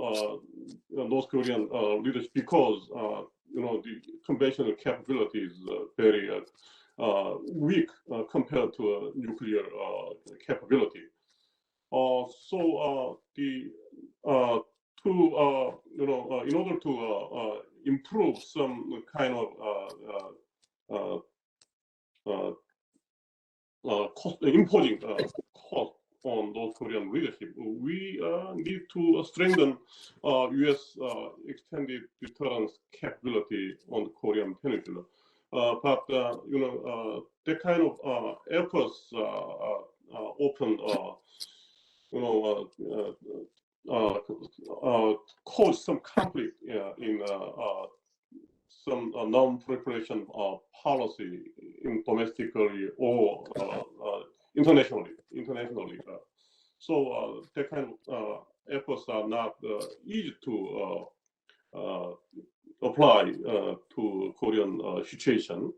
North Korean leaders because the conventional capability is very weak compared to nuclear capability. So in order to improve some kind of imposing cost on North Korean leadership, we need to strengthen U.S. extended deterrence capability on the Korean Peninsula. But that kind of efforts often cause some conflict in some non-proliferation policy domestically or internationally. So that kind of efforts are not easy to apply to Korean situation.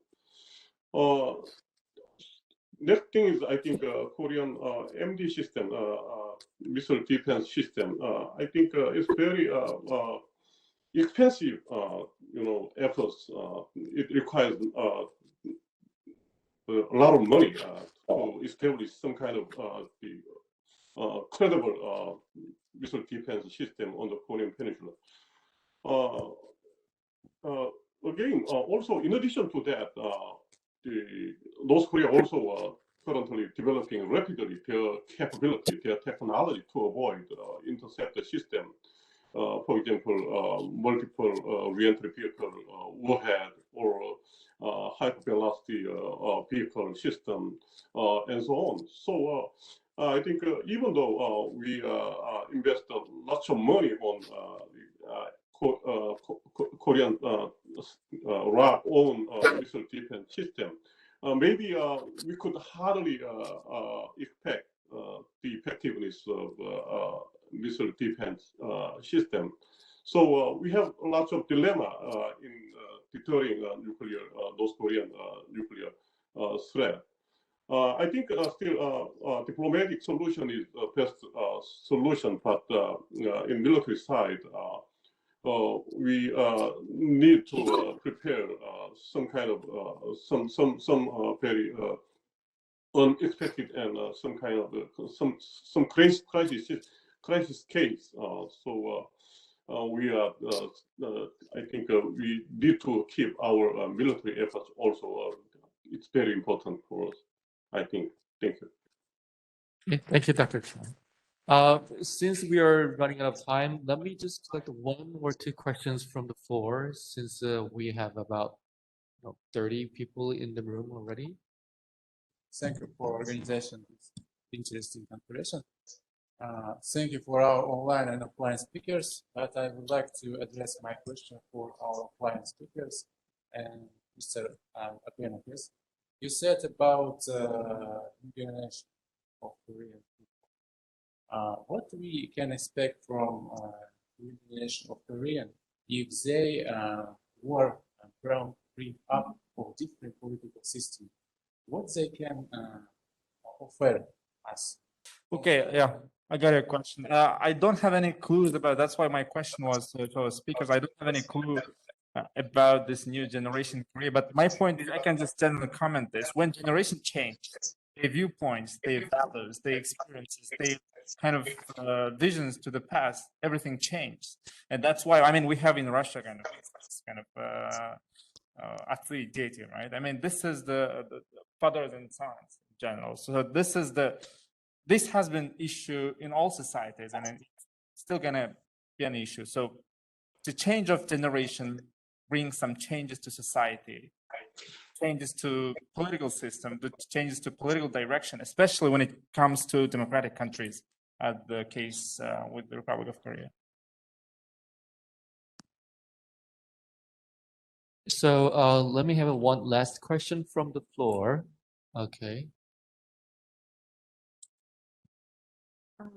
Next thing is, I think, Korean MD system, missile defense system. I think it's very expensive, efforts. It requires a lot of money to establish some kind of credible missile defense system on the Korean Peninsula. Again, also in addition to that, the North Korea also currently developing rapidly their capability, their technology to avoid interceptor system. For example, multiple re-entry vehicle warhead or hypervelocity vehicle system and so on. So I think even though we invest lots of money on Korean ROC own missile defense system, maybe we could hardly expect the effectiveness of missile defense system. So we have lots of dilemma in deterring North Korean nuclear threat. I think still diplomatic solution is the best solution, but in military side, we need to prepare some kind of some very unexpected and some kind of some crisis case. So we are, I think we need to keep our military efforts also. It's very important for us, I think. Thank you. Okay, thank you, Dr. Cheon. Since we are running out of time, let me just collect one or two questions from the floor, since we have about 30 people in the room already. Thank you for organization this interesting conference. Thank you for our online and offline speakers, but I would like to address my question for our offline speakers and Mr. Apianakis. You said about generation of Korean people. What we can expect from generation of Korean if they were bring up for different political systems? What they can offer us? Okay, yeah, I got your question. I don't have any clues about. That's why my question was to our speakers. I don't have any clue about this new generation Korea. But my point is, I can just generally comment this: when generation change, their viewpoints, their values, their experiences, their kind of visions to the past, everything changed, and that's why we have in Russia kind of athlete data, right? This is the fathers and sons general. So this has been issue in all societies, and it's still gonna be an issue. So the change of generation brings some changes to society, changes to political system, the changes to political direction, especially when it comes to democratic countries, as the case with the Republic of Korea. So let me have one last question from the floor. Okay. Thank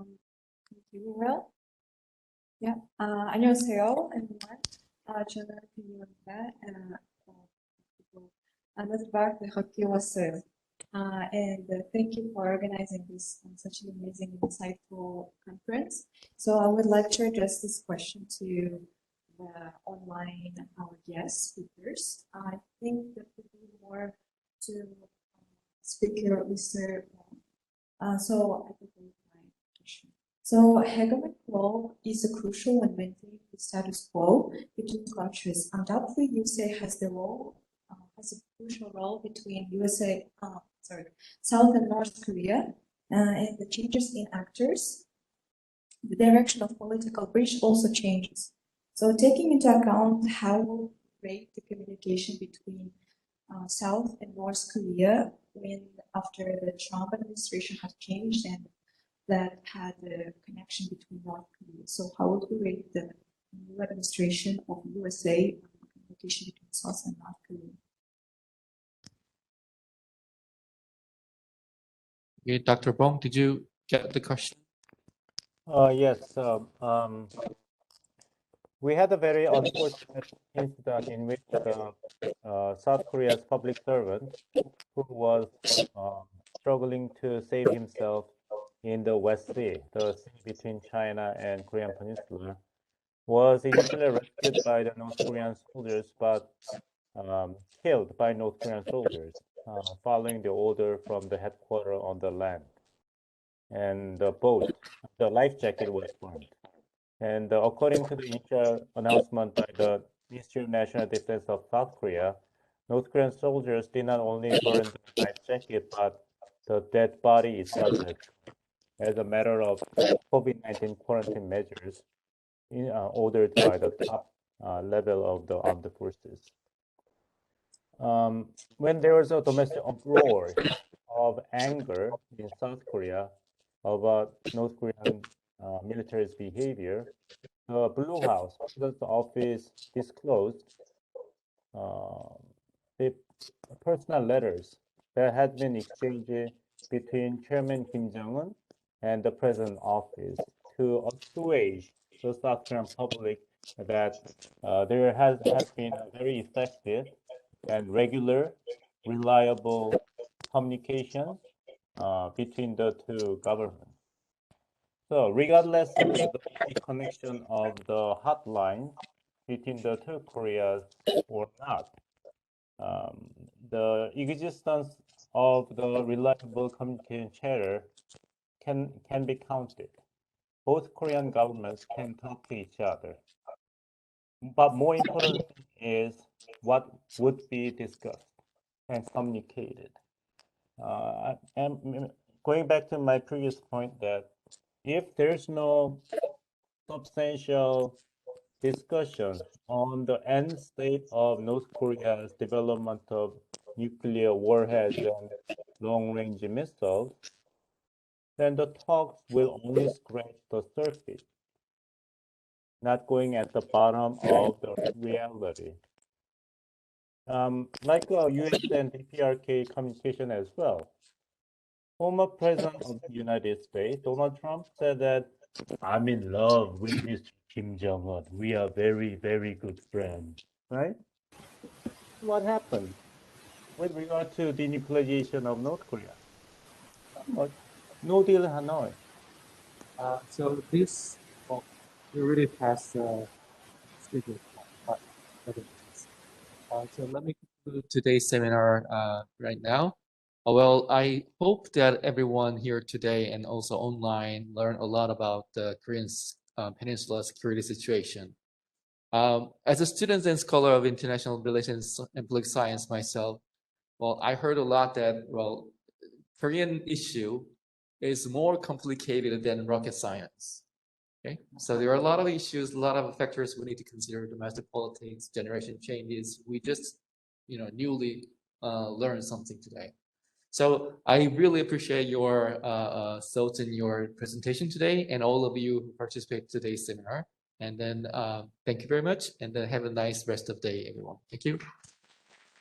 you. Well, yeah. 안녕하세요, everyone. 저는 김유입니다. 마지막 학기 왔어요. And thank you for organizing this such an amazing, insightful conference. So I would like to address this question to the online guest speakers. I think that would be more to speaker Mr. So I think my question. So hegemonic role is crucial when maintaining the status quo between countries. Undoubtedly, USA has the role, has a crucial role between South and North Korea, and the changes in actors. The direction of political bridge also changes. So taking into account how great the communication between South and North Korea when after the Trump administration has changed and that had a connection between North Korea. So how would we rate the new administration of USA communication between South and North Korea? Okay, Dr. Bong, did you get the question? Yes. We had a very unfortunate incident in which South Korea's public servant, who was struggling to save himself in the West Sea, the sea between China and Korean Peninsula, was initially rescued by the North Korean soldiers, but killed by North Korean soldiers, following the order from the headquarters on the land. And the boat, the life jacket was burned. And according to the initial announcement by the Ministry of National Defense of South Korea, North Korean soldiers did not only burn the life jacket, but the dead body itself as a matter of COVID-19 quarantine measures ordered by the top level of the armed forces. When there was a domestic uproar of anger in South Korea about North Korean military's behavior, the Blue House, President's office, disclosed the personal letters that had been exchanged between Chairman Kim Jong-un and the President's office to assuage the South Korean public that there has been a very effective and regular, reliable communication between the two governments. So regardless of the connection of the hotline between the two Koreas or not, the existence of the reliable communication channel can be counted. Both Korean governments can talk to each other. But more important is what would be discussed and communicated. And going back to my previous point that if there's no substantial discussion on the end state of North Korea's development of nuclear warheads and long-range missiles, then the talks will only scratch the surface, not going at the bottom of the reality. Like US and DPRK communication as well. Former President of the United States, Donald Trump, said that I'm in love with Mr. Kim Jong-un. We are very, very good friends, right? What happened with regard to denuclearization of North Korea? No deal in Hanoi. So this, well, we really passed schedule. So let me conclude today's seminar right now. Well, I hope that everyone here today and also online learned a lot about the Korean Peninsula security situation. As a student and scholar of international relations and political science myself, well, I heard a lot that, well, Korean issue is more complicated than rocket science. Okay, so there are a lot of issues, a lot of factors we need to consider: domestic politics, generation changes. We just, newly learned something today. So I really appreciate your thoughts in your presentation today, and all of you who participate in today's seminar. And then thank you very much, and then have a nice rest of the day, everyone. Thank you.